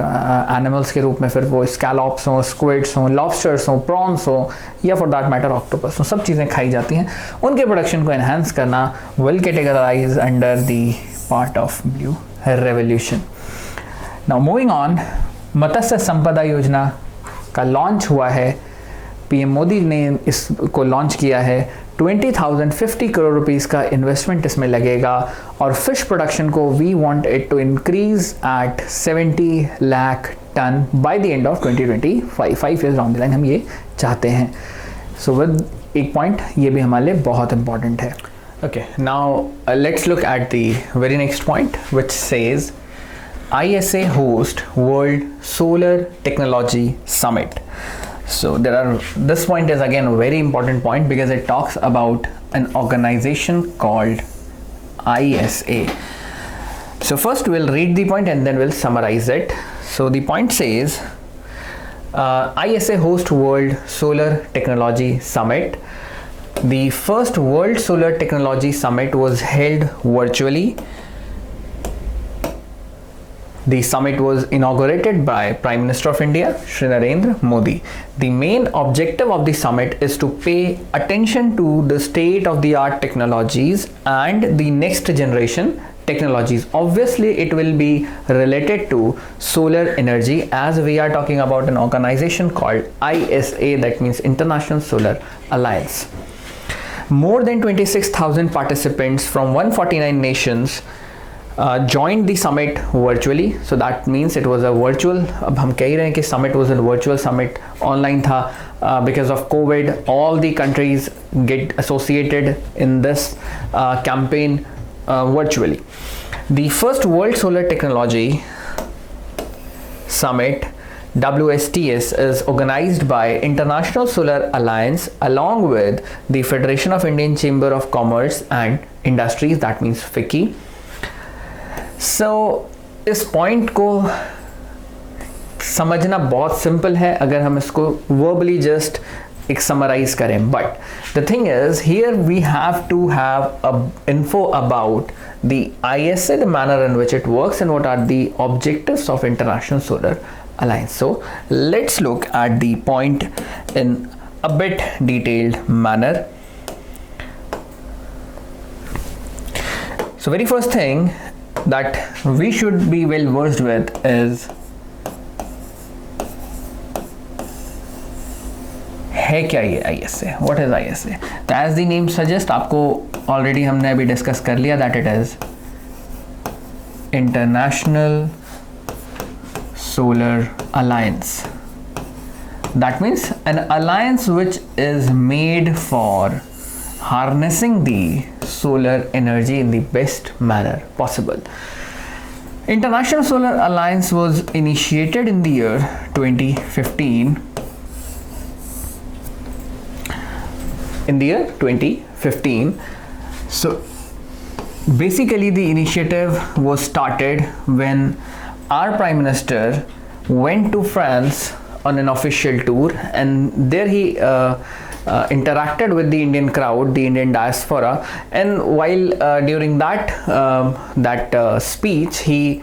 एनिमल्स के रूप में फिर वो स्कैलॉप्स हों, स्क्विड्स हों, लॉबस्टर्स हों, प्रॉन्स हों, या फॉर दैट मैटर ऑक्टोपस हों, सब चीज़ें खाई जाती हैं। उनके प्रोडक्शन को एनहांस करना will categorise under the part of blue revolution. Now moving on, Matsya Sampada Yojana का लॉन्च हुआ है, पीएम मोदी ने इसको लॉन्च किया है। 20,050 करोड़ रुपीस का इन्वेस्टमेंट इसमें लगेगा और फिश प्रोडक्शन को we want it to increase at 70 lakh ton by the end of 2025, 5 years down the line हम ये चाहते हैं। सो विद एक पॉइंट ये भी हमारे लिए बहुत इंपॉर्टेंट है। Okay, now let's look at the very next point which says ISA host World Solar Technology Summit. So this point is again a very important point because it talks about an organization called ISA. So first we'll read the point and then we'll summarize it. So the point says ISA host World Solar Technology Summit. The first World Solar Technology Summit was held virtually. The summit was inaugurated by Prime Minister of India, Shri Narendra Modi. The main objective of the summit is to pay attention to the state of the art technologies and the next generation technologies. Obviously, it will be related to solar energy as we are talking about an organization called ISA, that means International Solar Alliance. More than 26,000 participants from 149 nations joined the summit virtually, so that means it was a virtual, अब हम कह रहे हैं कि summit was a virtual summit, online था, because of COVID all the countries get associated in this campaign virtually. The first World Solar Technology Summit WSTS is organized by International Solar Alliance along with the Federation of Indian Chamber of Commerce and Industries, that means FICCI. So, इस point को समझना बहुत simple है अगर हम इसको verbally just एक summarize करें, but the thing is here we have to have a info about the ISA, the manner in which it works and what are the objectives of international solar alliance. So let's look at the point in a bit detailed manner. So very first thing that we should be well versed with is है क्या ये ISA? What is ISA? तो as the name suggests, आपको already हमने अभी discuss कर लिया that it is International Solar Alliance. That means an alliance which is made for harnessing the solar energy in the best manner possible. International Solar Alliance was initiated in the year 2015. In the year 2015, so basically the initiative was started when our Prime Minister went to France on an official tour, and there he interacted with the Indian crowd, the Indian diaspora, and while during that speech he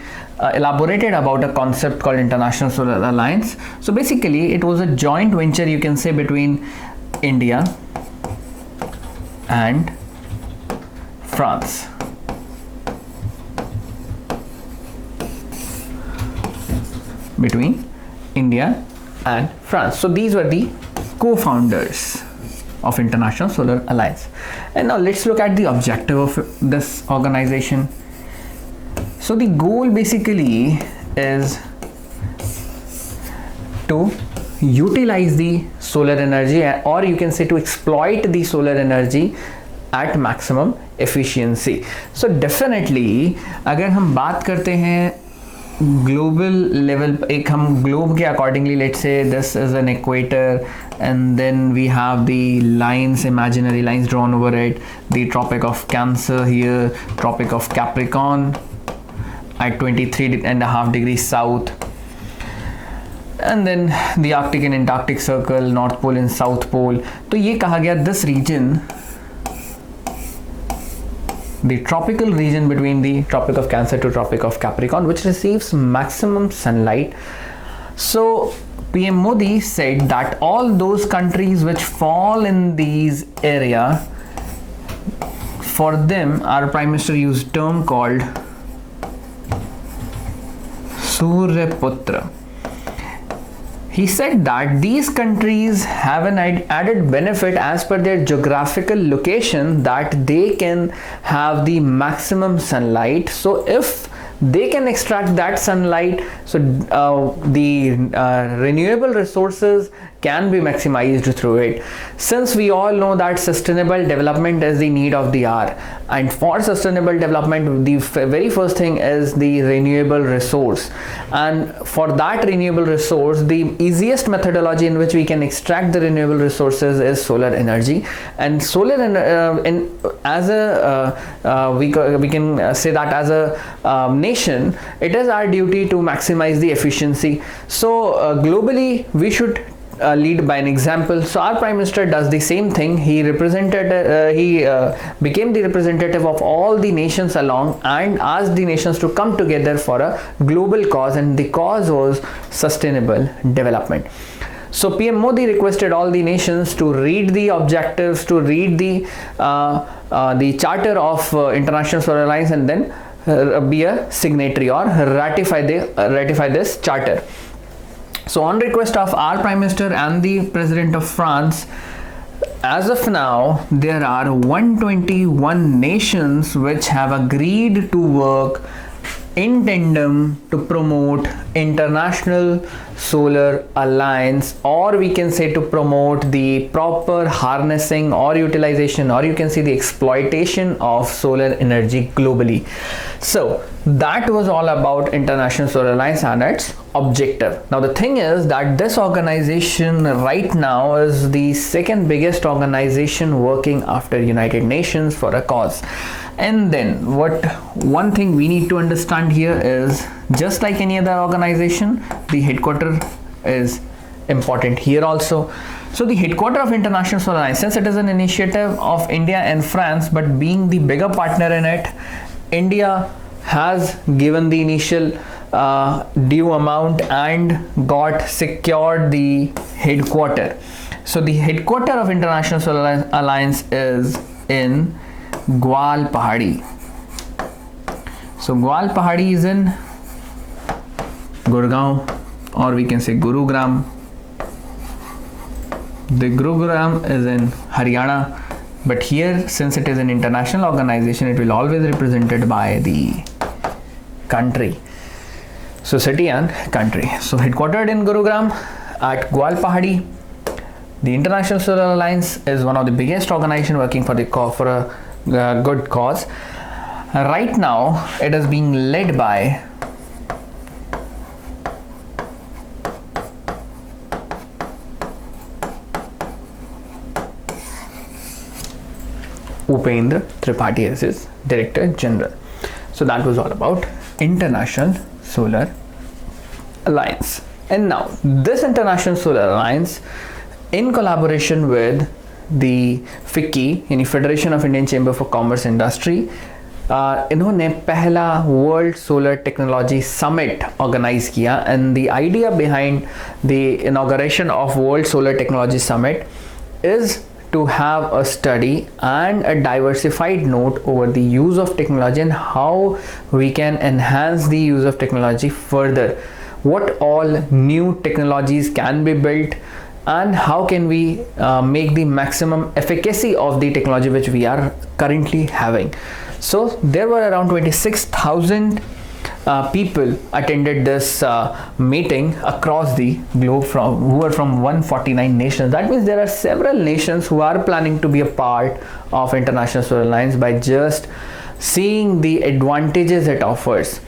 elaborated about a concept called International Solar Alliance. So basically it was a joint venture, you can say, between India and France. Between India and France. So these were the co-founders of International Solar Alliance. And now let's look at the objective of this organization. So the goal basically is to utilize the solar energy, or you can say to exploit the solar energy at maximum efficiency. So definitely अगर हम बात करते हैं global level, एक हम globe के accordingly, let's say this is an equator and then we have the lines, imaginary lines drawn over it, the Tropic of Cancer here, Tropic of Capricorn at 23.5 degrees south, and then the Arctic and Antarctic Circle, North Pole and South Pole. तो ये कहा गया this region, the tropical region between the Tropic of Cancer to Tropic of Capricorn, which receives maximum sunlight. So PM Modi said that all those countries which fall in these area, for them our Prime Minister used term called Suryaputra. He said that these countries have an added benefit as per their geographical location, that they can have the maximum sunlight. So if they can extract that sunlight, so the renewable resources can be maximized through it. Since we all know that sustainable development is the need of the hour, and for sustainable development the very first thing is the renewable resource, and for that renewable resource the easiest methodology in which we can extract the renewable resources is solar energy. And solar as a we can say that as a nation, it is our duty to maximize the efficiency. So globally we should lead by an example. So our Prime Minister does the same thing. He became the representative of all the nations along and asked the nations to come together for a global cause, and the cause was sustainable development. So PM Modi requested all the nations to read the objectives, to read the charter of International Solar Alliance, and then be a signatory or ratify this charter. So on request of our Prime Minister and the President of France, as of now there are 121 nations which have agreed to work in tandem to promote International Solar Alliance, or we can say to promote the proper harnessing or utilization, or you can say the exploitation of solar energy globally. So that was all about International Solar Alliance and its objective. Now the thing is that this organization right now is the second biggest organization working after United Nations for a cause. And then one thing we need to understand here is, just like any other organization, the headquarters is important here also. So the headquarters of International Solar Alliance, since it is an initiative of India and France, but being the bigger partner in it, India has given the initial due amount and got secured the headquarters. So the headquarters of International Solar Alliance is in Gwal Pahadi. So Gwal Pahadi is in Gurgaon, or we can say Gurugram. The Gurugram is in Haryana, but here, since it is an international organization, it will always be represented by the country. So city and country. So headquartered in Gurugram at Gwal Pahadi. The International Solar Alliance is one of the biggest organizations working for a good cause. Right now it is being led by Upendra Tripathi as his Director General. So that was all about International Solar Alliance. And now this International Solar Alliance, in collaboration with the FICCI यानी Federation of Indian Chamber for Commerce Industry, इन्होंने पहला world solar technology summit organise किया. And the idea behind the inauguration of world solar technology summit is to have a study and a diversified note over the use of technology and how we can enhance the use of technology further, what all new technologies can be built, and how can we make the maximum efficacy of the technology which we are currently having. So there were around 26,000 people attended this meeting across the globe who are from 149 nations. That means there are several nations who are planning to be a part of International Solar Alliance by just seeing the advantages it offers.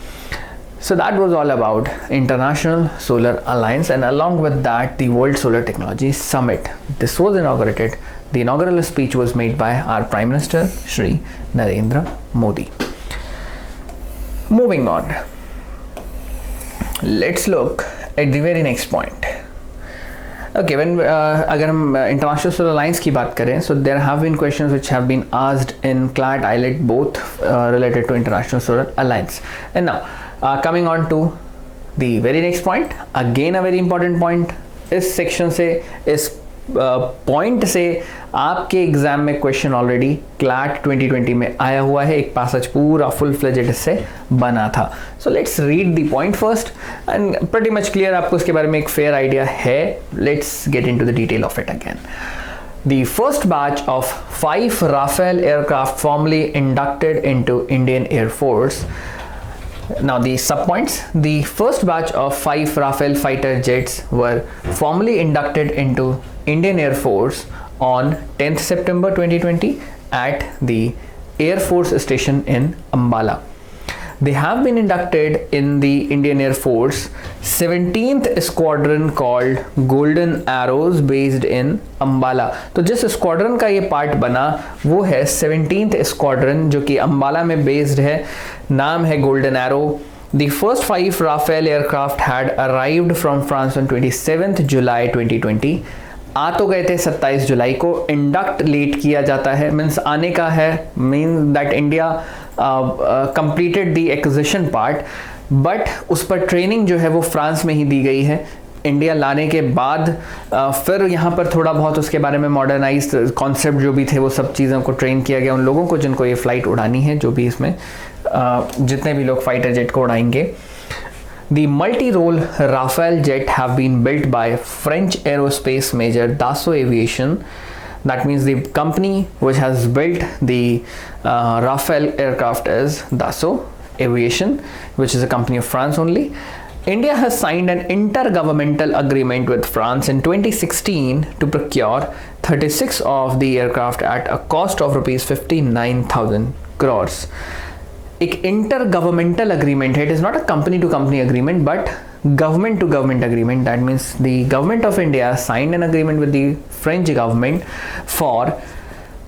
So that was all about International Solar Alliance, and along with that the World Solar Technology Summit. This was inaugurated. The inaugural speech was made by our Prime Minister Shri Narendra Modi. Moving on, let's look at the very next point. Okay, when अगर हम International Solar Alliance की बात करें, so there have been questions which have been asked in CLAT, IELTS both related to International Solar Alliance. And now coming on to the very next point, again a very important point. इस section से, इस point से आपके exam में question already CLAT 2020 में आया हुआ है. एक पैसेज पूरा फुल फ्लेजेड इससे बना था. So let's read the point first and pretty much clear, आपको इसके बारे में एक फेयर आइडिया है. Let's get into the detail of it again. The first batch of 5 Rafale aircraft formally inducted into Indian Air Force. Now the subpoints: the first batch of 5 Rafale fighter jets were formally inducted into Indian Air Force on 10th September 2020 at the Air Force Station in Ambala. They have been inducted in the Indian Air Force 17th Squadron called Golden Arrows based in Ambala. तो जिस squadron का ये part बना वो है 17th Squadron जो कि अम्बाला में बेस्ड है. नाम है Golden Arrow. The first 5 Rafale aircraft had arrived from France on 27th July 2020. आ तो गए थे 27 जुलाई को. इंडक्ट लेट किया जाता है, मीन्स आने का है, mean that India completed the acquisition part, but उस पर ट्रेनिंग जो है वो फ्रांस में ही दी गई है. इंडिया लाने के बाद फिर यहाँ पर थोड़ा बहुत उसके बारे में मॉडर्नाइज कॉन्सेप्ट जो भी थे वो सब चीज़ों को ट्रेन किया गया उन लोगों को जिनको ये फ्लाइट उड़ानी है, जो भी इसमें जितने भी लोग फाइटर जेट को उड़ाएंगे. The multi-role Rafale jet have been built by French aerospace major Dassault Aviation. That means the company which has built the Rafale aircraft is Dassault Aviation, which is a company of France only. India has signed an intergovernmental agreement with France in 2016 to procure 36 of the aircraft at a cost of rupees 59,000 crores. एक inter governmental agreement है. It is not a company to company agreement but government to government agreement. That means the government of India signed an agreement with the French government for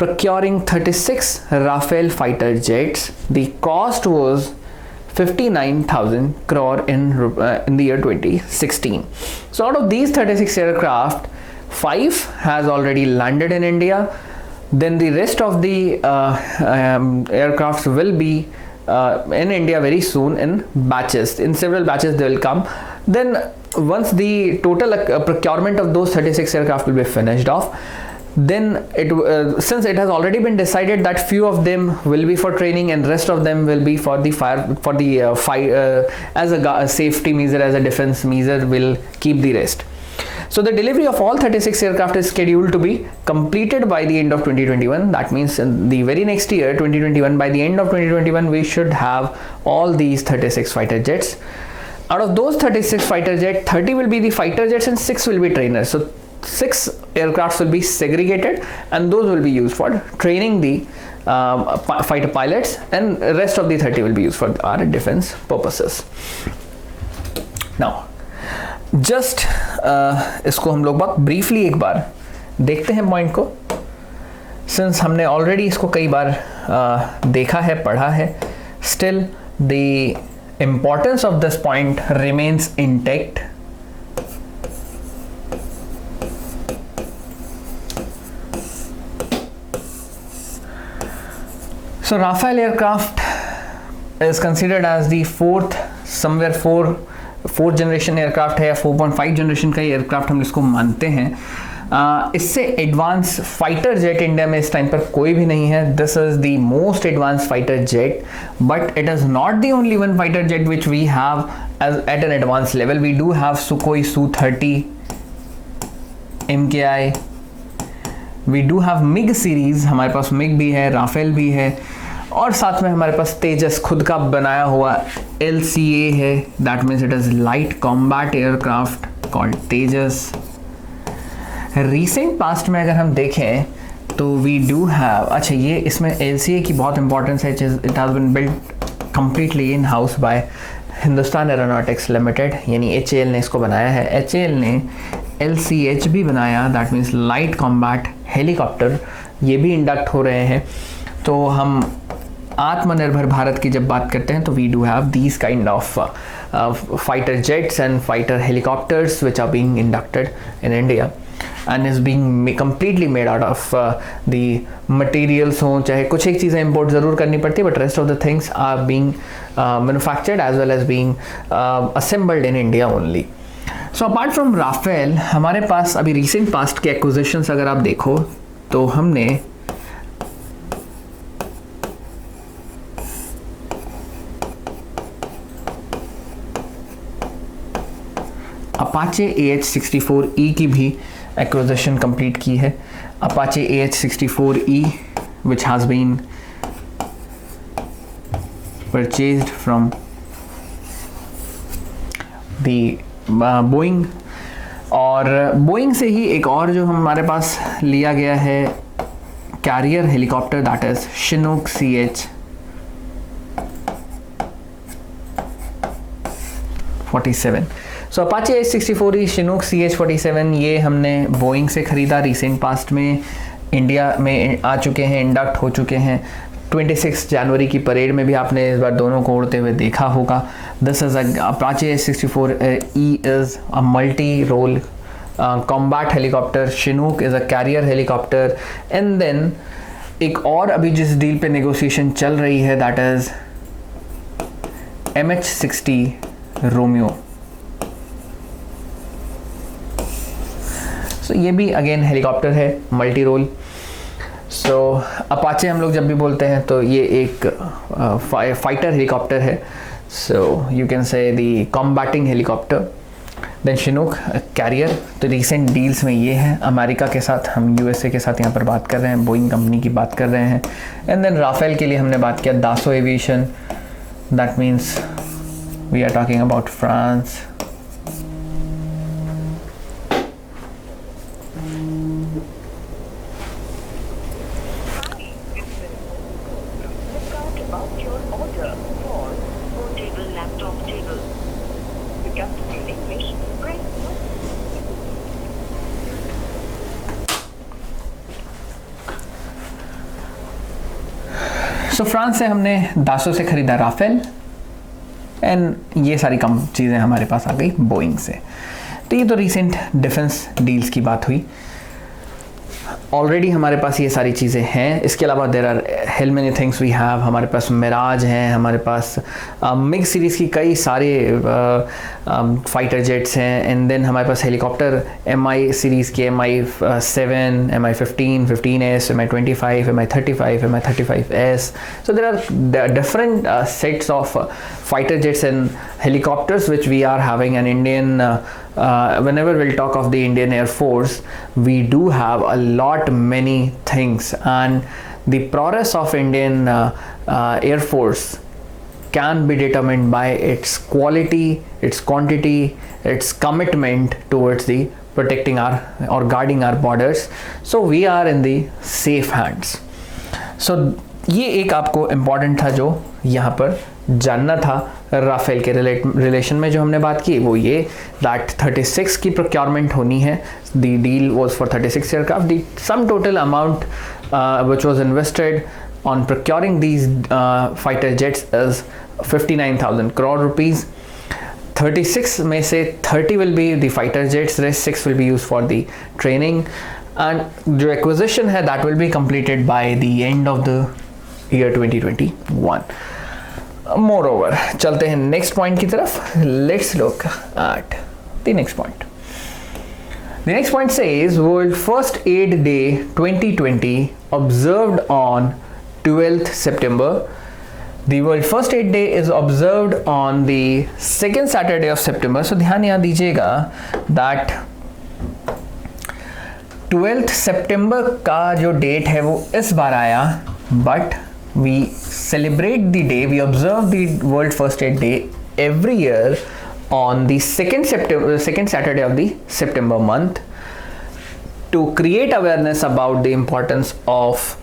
procuring 36 Rafale fighter jets. The cost was 59,000 crore in the year 2016. So out of these 36 aircraft, 5 has already landed in India. Then the rest of the aircrafts will be in India very soon in batches. In several batches they will come. Then once the total procurement of those 36 aircraft will be finished off, then since it has already been decided that few of them will be for training and rest of them will be for the fire as a safety measure, as a defense measure, will keep the rest. So the delivery of all 36 aircraft is scheduled to be completed by the end of 2021. That means in the very next year 2021, by the end of 2021 we should have all these 36 fighter jets. Out of those 36 fighter jets, 30 will be the fighter jets and 6 will be trainers. So 6 aircrafts will be segregated and those will be used for training the fighter pilots, and rest of the 30 will be used for our defense purposes. Now इसको हम लोग बहुत briefly एक बार देखते हैं point को. Since हमने already इसको कई बार देखा है, पढ़ा है, still the importance of this point remains intact. So Rafale aircraft is considered as the fourth generation aircraft है, या 4.5 जनरेशन का ही एयरक्राफ्ट हम इसको मानते हैं. इससे एडवांस फाइटर जेट इंडिया में इस टाइम पर कोई भी नहीं है. This is the most advance fighter jet, but it is not the only one fighter jet which we have at an advance level. We do have Sukhoi Su-30, MKI, we do have MiG series, हमारे पास MiG भी है, Rafale भी है, और साथ में हमारे पास तेजस खुद का बनाया हुआ LCA है. That means it is light combat aircraft called Tejas. Recent past में अगर हम देखें तो वी डू हैव, अच्छा ये इसमें LCA की बहुत इंपॉर्टेंस है. It has been built completely in house by Hindustan Aeronautics Limited, यानी HAL ने इसको बनाया है. HAL ने LCH भी बनाया, that means light combat helicopter, ये भी इंडक्ट हो रहे हैं. तो हम आत्मनिर्भर भारत की जब बात करते हैं तो we do have these kind of fighter jets and fighter helicopters which are being inducted in India and is being completely made out of the materials हों, चाहे कुछ एक चीज़ें इंपोर्ट ज़रूर करनी पड़ती है, but rest of the things are being manufactured as well as being assembled in India only. So apart from Rafale, हमारे पास अभी रिसेंट पास्ट के एक्विजिशंस अगर आप देखो तो हमने अपाचे AH-64E की भी एक्विजिशन कंप्लीट की है. Apache AH-64E which has been purchased from the Boeing, और बोइंग से ही एक और जो हमारे पास लिया गया है carrier helicopter, that is Chinook CH-47. So Apache AH-64E, Chinook CH-47, ये हमने बोइंग से ख़रीदा. रिसेंट पास्ट में इंडिया में आ चुके हैं, इंडक्ट हो चुके हैं. 26 जनवरी की परेड में भी आपने इस बार दोनों को उड़ते हुए देखा होगा. This is Apache AH-64E is a multi role combat helicopter. Chinook is a carrier helicopter. And then एक और अभी जिस डील पे नेगोशिएशन चल रही है, दैट इज MH-60 रोमियो. सो ये भी अगेन हेलीकॉप्टर है, मल्टी रोल. सो अपाचे हम लोग जब भी बोलते हैं तो ये एक फाइटर हेलीकॉप्टर है. So you can say the combating helicopter. Then Chinook carrier. तो रिसेंट डील्स में ये है अमेरिका के साथ, हम USA के साथ यहाँ पर बात कर रहे हैं, बोइंग कंपनी की बात कर रहे हैं. एंड देन राफेल के लिए हमने बात किया Dassault aviation, that means we are talking about France. So France से हमने दासो से ख़रीदा राफेल, एंड ये सारी कम चीज़ें हमारे पास आ गई बोइंग से. तो ये तो रिसेंट डिफेंस डील्स की बात हुई. ऑलरेडी हमारे पास ये सारी चीज़ें हैं. इसके अलावा there are hell many things we have. हमारे पास मिराज हैं, हमारे पास मिग सीरीज़ की कई सारे फाइटर जेट्स हैं. एंड देन हमारे पास हेलीकॉप्टर MI सीरीज़ के MI-7, MI-15, 15S, MI-25, MI-35, MI-35S. So there are different sets of fighter jets and helicopters which we are having. An Indian whenever we'll talk of the Indian Air Force, we do have a lot many things, and the prowess of Indian Air Force can be determined by its quality, its quantity, its commitment towards the protecting our or guarding our borders. So we are in the safe hands. So ये एक आपको important था जो यहाँ पर जानना था Rafale के रिलेशन में जो हमने बात की वो ये दैट 36 की प्रोक्योरमेंट होनी है. The deal was for 36 aircraft. The sum total amount which was invested on procuring these fighter jets is 59,000 crore rupees. 36 में से 30 will be the fighter jets, rest 6 will be used for the training, and जो acquisition है that will be completed by the end of the year 2021. Moreover, चलते हैं next point की तरफ. Let's look at the next point. The next point says World First Aid Day 2020 observed on 12th September. The World First Aid Day is observed on the second Saturday of September. So ध्यान यहाँ दीजिएगा that 12th September का जो date है वो इस बार आया, but we celebrate the day, we observe the World First Aid Day every year on the second Saturday of the September month to create awareness about the importance of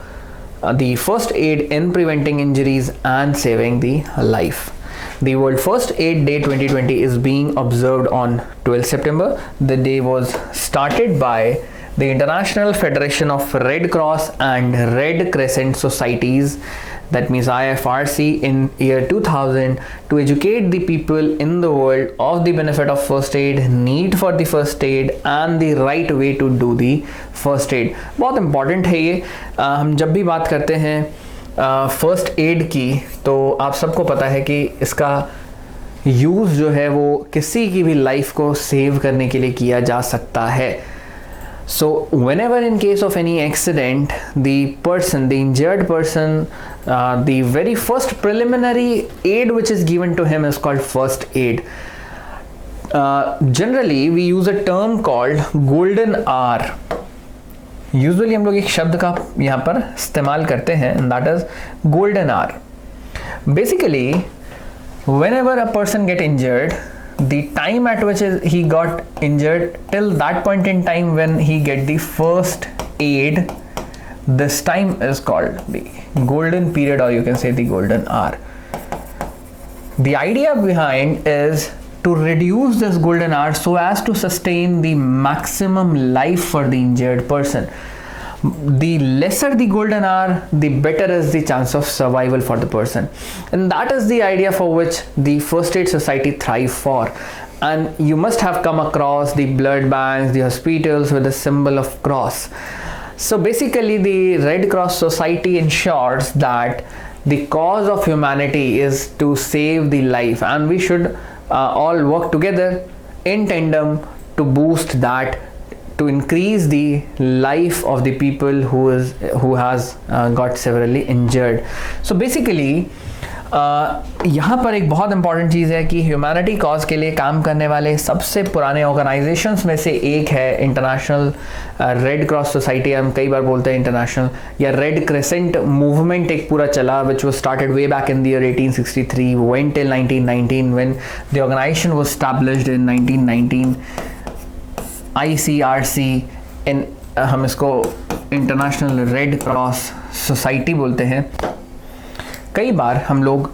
the first aid in preventing injuries and saving the life. The World First Aid Day 2020 is being observed on 12 September. The day was started by the International Federation of Red Cross and Red Crescent Societies, that means IFRC, in year 2000 to educate the people in the world of the benefit of first aid, need for the first aid and the right way to do the first aid. बहुत important है ये. हम जब भी बात करते हैं first aid की तो आप सबको पता है कि इसका यूज़ जो है वो किसी की भी लाइफ को सेव करने के लिए किया जा सकता है. So whenever in case of any accident, the injured person, the very first preliminary aid which is given to him is called first aid. Generally we use a term called golden hour. Usually हम लोग एक शब्द का यहाँ पर इस्तेमाल करते हैं, and that is golden hour. Basically, whenever a person get injured, the time at which he got injured till that point in time when he get the first aid, this time is called the golden period, or you can say the golden hour. The idea behind is to reduce this golden hour so as to sustain the maximum life for the injured person. The lesser the golden hour, the better is the chance of survival for the person, and that is the idea for which the First Aid Society thrive for. And you must have come across the blood banks, the hospitals with the symbol of cross. So basically the Red Cross Society ensures that the cause of humanity is to save the life, and we should all work together in tandem to boost that, to increase the life of the people who has got severely injured. So basically यहाँ पर एक बहुत important चीज़ है कि humanity cause के लिए काम करने वाले सबसे पुराने ऑर्गेनाइजेशंस में से एक है इंटरनेशनल रेड क्रॉस सोसाइटी. हम कई बार बोलते हैं इंटरनेशनल या रेड क्रेसेंट मूवमेंट एक पूरा चला, which was started way back in the year 1863, went till 1919 when the organization was established in 1919. ICRC, इन हम इसको इंटरनेशनल रेड क्रॉस सोसाइटी बोलते हैं. कई बार हम लोग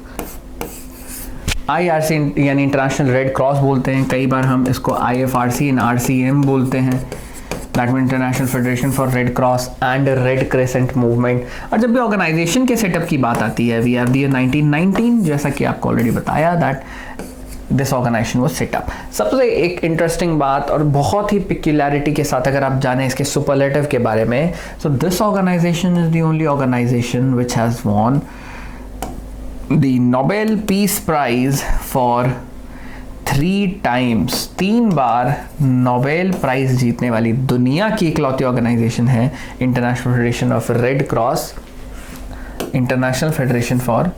IRC यानी इंटरनेशनल रेड क्रॉस बोलते हैं, कई बार हम इसको IFRC एंड RCM बोलते हैं, that mean international Federation for Red Cross and Red Crescent movement. और जब भी ऑर्गेनाइजेशन के सेटअप की बात आती है, वी हैव द ईयर 1919, जैसा कि आपको ऑलरेडी बताया that this organization was set up. सबसे एक इंटरेस्टिंग बात और बहुत ही पिक्यूलैरिटी के साथ अगर आप जानें इसके सुपरलेटिव के बारे में, so this organisation is the only organisation which has won the Nobel peace prize for 3 times. 3 बार नोबेल प्राइज जीतने वाली दुनिया की इकलौती ऑर्गेनाइजेशन है International Federation of Red Cross, International Federation for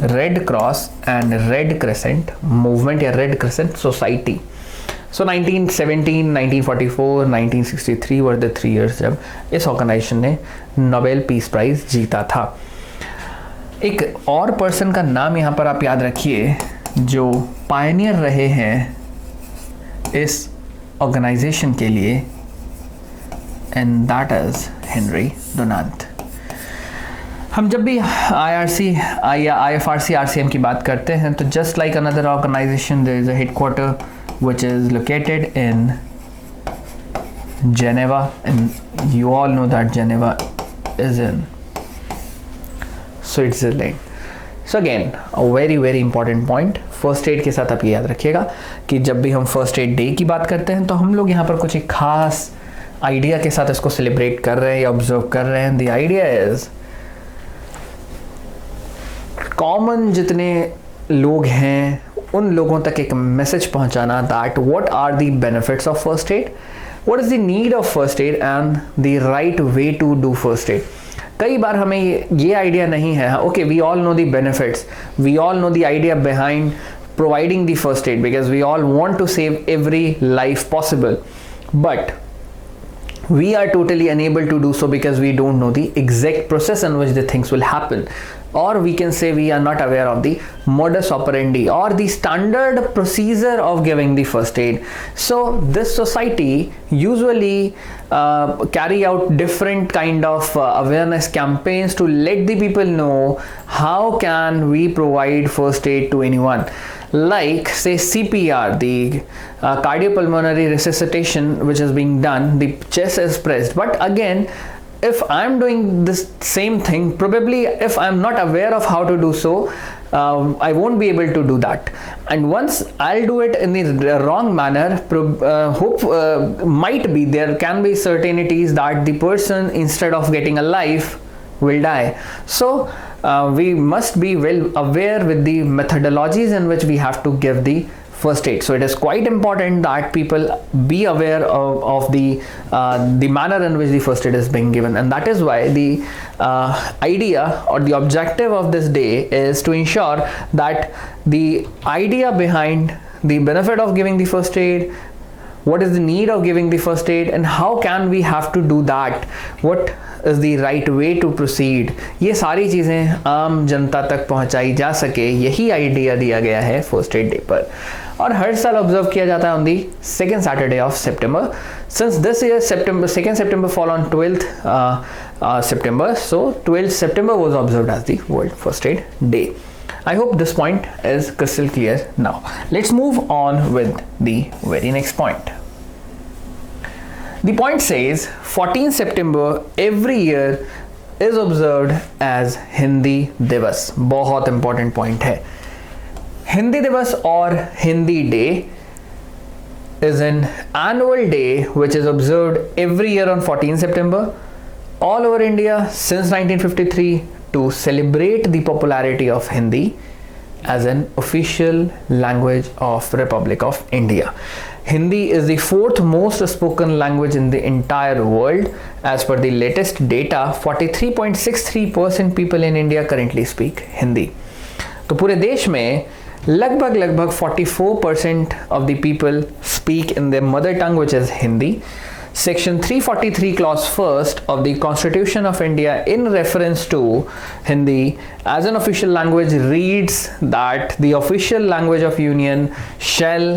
Red Cross and Red Crescent movement या Red Crescent society. So 1917, 1944, 1963 were the 3 years जब इस ऑर्गेनाइजेशन ने नोबेल पीस प्राइज जीता था. एक और पर्सन का नाम यहाँ पर आप याद रखिए जो पायनियर रहे हैं इस ऑर्गेनाइजेशन के लिए, and that is Henry Dunant. हम जब भी IRC या IFRC RCM की बात करते हैं तो just like another organization there is a headquarter which is located in Geneva, and you all know that Geneva is in Switzerland. So again, a very very important point. First aid के साथ आप ये याद रखिएगा कि जब भी हम फर्स्ट एड डे की बात करते हैं तो हम लोग यहाँ पर कुछ एक खास आइडिया के साथ इसको सेलिब्रेट कर रहे हैं या ऑब्जर्व कर रहे हैं. द आइडिया इज कॉमन जितने लोग हैं उन लोगों तक एक मैसेज पहुंचाना that what are the benefits of first aid, what is the need of first aid and the right way to do first aid. कई बार हमें ये आइडिया नहीं है. Okay, we all know the benefits, we all know the idea behind providing the first aid because we all want to save every life possible, but we are totally unable to do so because we don't know the exact process in which the things will happen, or we can say we are not aware of the modus operandi or the standard procedure of giving the first aid. So this society usually carry out different kind of awareness campaigns to let the people know how can we provide first aid to anyone, like say CPR, the cardiopulmonary resuscitation which is being done, the chest is pressed. But again, if I'm doing this same thing, probably if I'm not aware of how to do so, I won't be able to do that. And once I'll do it in the wrong manner, might be there can be certainties that the person instead of getting a life will die. So we must be well aware with the methodologies in which we have to give the first aid. So it is quite important that people be aware of the manner in which the first aid is being given, and that is why the idea or the objective of this day is to ensure that the idea behind the benefit of giving the first aid, what is the need of giving the first aid, and how can we have to do that, what is the right way to proceed, ये सारी चीज़ें आम जनता तक पहुंचाई जा सके, यही idea दिया गया है फर्स्ट एड डे पर. और हर साल ऑब्जर्व किया जाता है on the second Saturday of September. Since this year September, second September fall on 12th September, so 12th September was observed as the World First Aid Day. I hope this point is crystal clear now. Let's move on with the very next point. The point says 14th September every year is observed as Hindi Divas. बहुत important point है. Hindi Divas or Hindi Day is an annual day which is observed every year on 14th September all over India since 1953 to celebrate the popularity of Hindi as an official language of Republic of India. Hindi is the fourth most spoken language in the entire world. As per the latest data, 43.63% people in India currently speak Hindi. तो पूरे देश में लगभग 44% of the people speak in their mother tongue, which is Hindi. Section 343 clause 1st of the Constitution of India in reference to Hindi as an official language reads that the official language of Union shall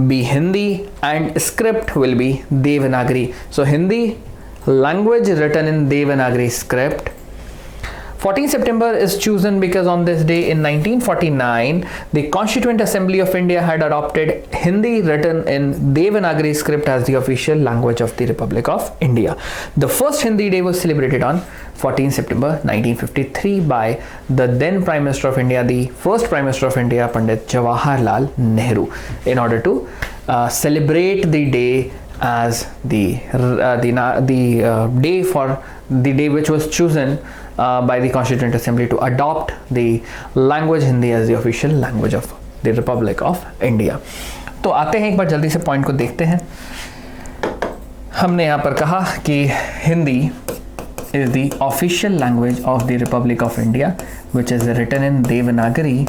be Hindi and script will be Devanagari. So Hindi language written in Devanagari script. 14th September is chosen because on this day in 1949 the Constituent Assembly of India had adopted Hindi written in Devanagari script as the official language of the Republic of India. The first Hindi Day was celebrated on 14th September 1953 by the then Prime Minister of India, the first Prime Minister of India, Pandit Jawaharlal Nehru, in order to celebrate the day as the day for the day which was chosen by the Constituent Assembly to adopt the language Hindi as the official language of the Republic of India. तो आते हैं एक बार जल्दी से point को देखते हैं. हमने यहाँ पर कहा कि Hindi is the official language of the Republic of India, which is written in Devanagari.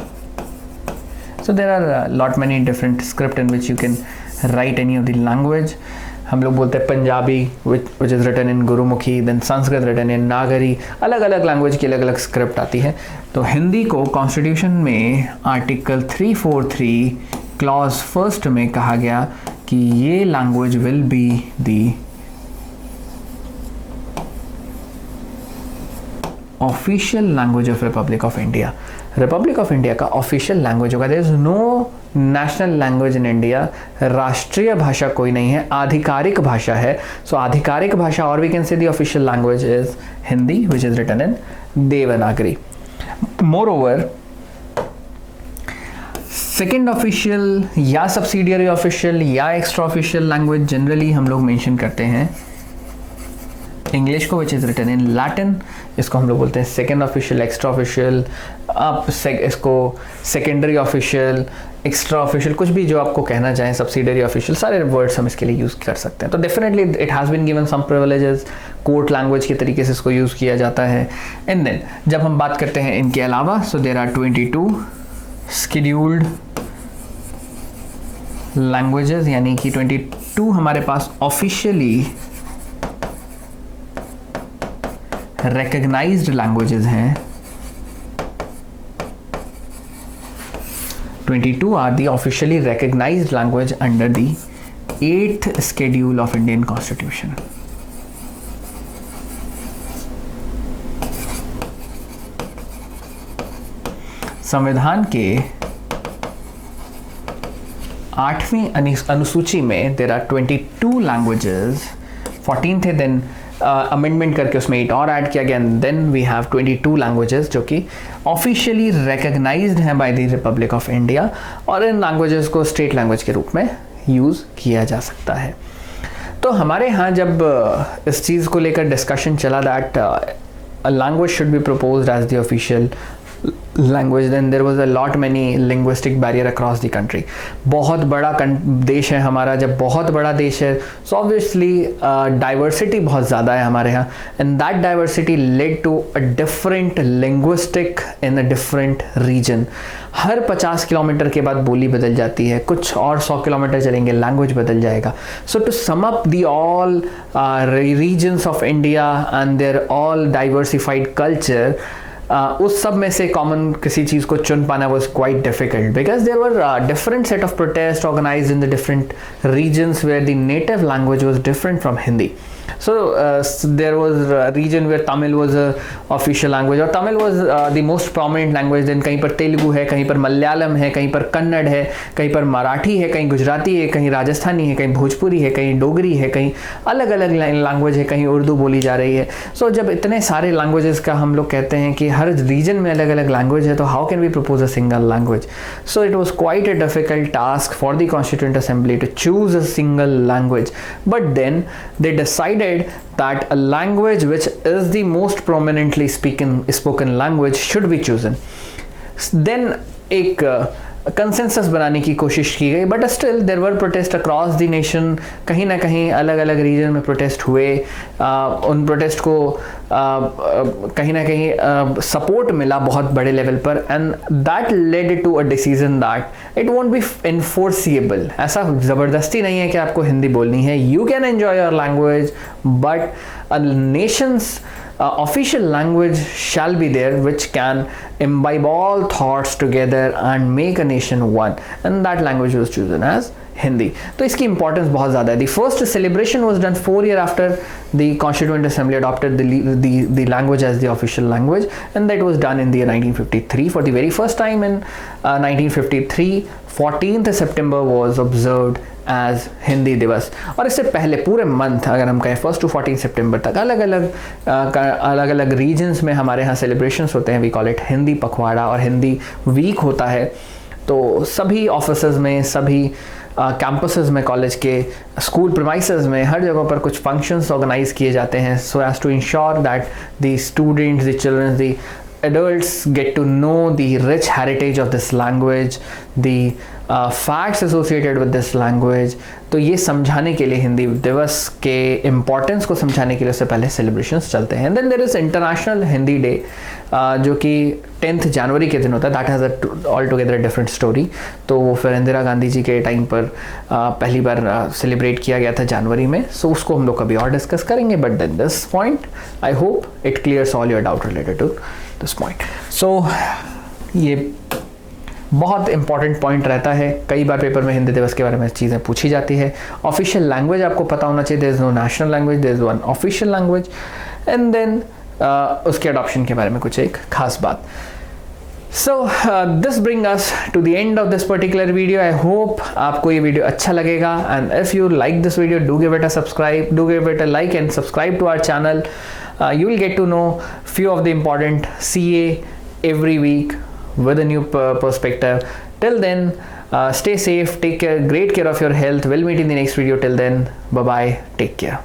So there are lot many different script in which you can write any of the language. हम लोग बोलते हैं Punjabi which is written in Gurmukhi, then Sanskrit written in नागरी. अलग अलग language की अलग अलग script आती है. तो हिंदी को कॉन्स्टिट्यूशन में आर्टिकल 343 क्लॉज 1st में कहा गया कि ये language will be the official language of republic of India, republic of India का ऑफिशियल लैंग्वेज होगा। There is no national language in India, राष्ट्रीय भाषा कोई नहीं है, आधिकारिक भाषा है। सो आधिकारिक भाषा, और we can say the official language is Hindi which is written in Devanagari. Moreover, second official या सब्सिडियरी ऑफिशियल या एक्स्ट्रा ऑफिशियल लैंग्वेज जनरली हम लोग मेंशन करते हैं इंग्लिश को, which is written in Latin. इसको हम लोग बोलते हैं सेकेंड ऑफिशियल, एक्स्ट्रा ऑफिशियल, आप इसको सेकेंडरी ऑफिशियल, एक्स्ट्रा ऑफिशियल, कुछ भी जो आपको कहना चाहें, सब्सिडरी ऑफिशियल, सारे वर्ड्स हम इसके लिए यूज़ कर सकते हैं। तो definitely it has been given some privileges, court language के तरीके से इसको यूज़ किया जाता है। एंड देन जब हम बात करते हैं इनके अलावा, so there are 22 scheduled languages, यानी कि 22 हमारे पास ऑफिशियली recognized languages हैं। 22 are the officially recognized language under the 8th schedule of Indian Constitution। संविधान के 8वीं अनुसूची में there are 22 languages, 14 थे, then अमेंडमेंट करके उसमें 8 और ऐड किया गया, देन वी हैव 22 लैंग्वेजेस जो कि ऑफिशियली रिकग्नाइज्ड हैं by the Republic of India, और इन लैंग्वेजेस को स्टेट लैंग्वेज के रूप में यूज़ किया जा सकता है। तो हमारे यहाँ जब इस चीज़ को लेकर डिस्कशन चला that a language should be proposed as the official language, then there was a lot many linguistic barrier across the country। बहुत बड़ा देश है हमारा, जब बहुत बड़ा देश है so obviously diversity बहुत ज़्यादा है हमारे यहाँ, and that diversity led to a different linguistic in a different region। Her 50 kilometre के बाद बोली बदल जाती है, कुछ और 100 किलोमीटर चलेंगे लैंग्वेज बदल जाएगा। So to sum up the all regions of India and their all diversified culture, उस सब में से कॉमन किसी चीज़ को चुन पाना was quite difficult, because there were different set of protest organized in the different regions where the native language was different from Hindi. So there was a region where Tamil was a official language, और Tamil was the most prominent language। then कहीं पर तेलुगु है, कहीं पर मलयालम है, कहीं पर कन्नड़ है, कहीं पर मराठी है, कहीं गुजराती है, कहीं राजस्थानी है, कहीं भोजपुरी है, कहीं डोगरी है, कहीं अलग अलग लैंग्वेज है, कहीं उर्दू बोली जा रही है। So जब इतने सारे लैंग्वेजेस का हम लोग कहते हैं कि हर रीजन में अलग अलग लैंग्वेज है, तो how can we propose a single language? So it was quite a difficult task for the constituent assembly to choose a single language, but then they decided that a language which is the most prominently spoken language should be chosen। then एक consensus बनाने की कोशिश की गई, but still there were protest across the nation. कहीं ना कहीं अलग अलग रीजन में प्रोटेस्ट हुए, उन प्रोटेस्ट को कहीं ना कहीं सपोर्ट मिला बहुत बड़े लेवल पर, and that led to a decision that it won't be enforceable. ऐसा ज़बरदस्ती नहीं है कि आपको हिंदी बोलनी है, you can enjoy your language, but a nations official language shall be there which can imbibe all thoughts together and make a nation one, and that language was chosen as Hindi। तो इसकी importance बहुत ज़्यादा है। The first celebration was done 4 years after the Constituent Assembly adopted the language as the official language, and that was done in the year 1953 for the very first time। in 1953 14th September was observed as Hindi Diwas. और इससे पहले पूरे month, अगर हम कहें 1 to 14 सितंबर तक, अलग अलग रीजन्स में हमारे यहाँ सेलिब्रेशंस होते हैं। वी कॉल इट हिंदी पखवाड़ा और हिंदी वीक होता है। तो सभी ऑफिसेज में, सभी कैंपसेस में, कॉलेज के स्कूल प्रीमाइसेस में, हर जगह पर कुछ फंक्शंस ऑर्गेनाइज किए जाते हैं, so as to ensure that the students, the children, the adults get to know the rich heritage of this language, the facts associated with this language। तो ये समझाने के लिए, हिंदी दिवस के इम्पोर्टेंस को समझाने के लिए उससे पहले सेलिब्रेशंस चलते हैं। Then there is international Hindi day जो कि 10th जनवरी के दिन होता है। That has all together different story. तो वो फिर इंदिरा गांधी जी के टाइम पर पहली बार सेलिब्रेट किया गया था जनवरी में। सो उसको हम लोग कभी और डिस्कस करेंगे, but then this point I hope it clears all your doubt related to this point. So ये बहुत इंपॉर्टेंट पॉइंट रहता है, कई बार पेपर में हिंदी दिवस के बारे में चीज़ें पूछी जाती है। ऑफिशियल लैंग्वेज आपको पता होना चाहिए, there is no national language, there is one official language. And then उसके अडॉप्शन के बारे में कुछ एक खास बात। So this brings us to the end of this particular video. I hope आपको ये वीडियो अच्छा लगेगा, and if you like this video, do give it a subscribe, do give it a like and subscribe to our channel. You will get to know few of the important CA every week with a new perspective. Till then, stay safe, take care, great care of your health. We'll meet in the next video. Till then, bye bye, take care.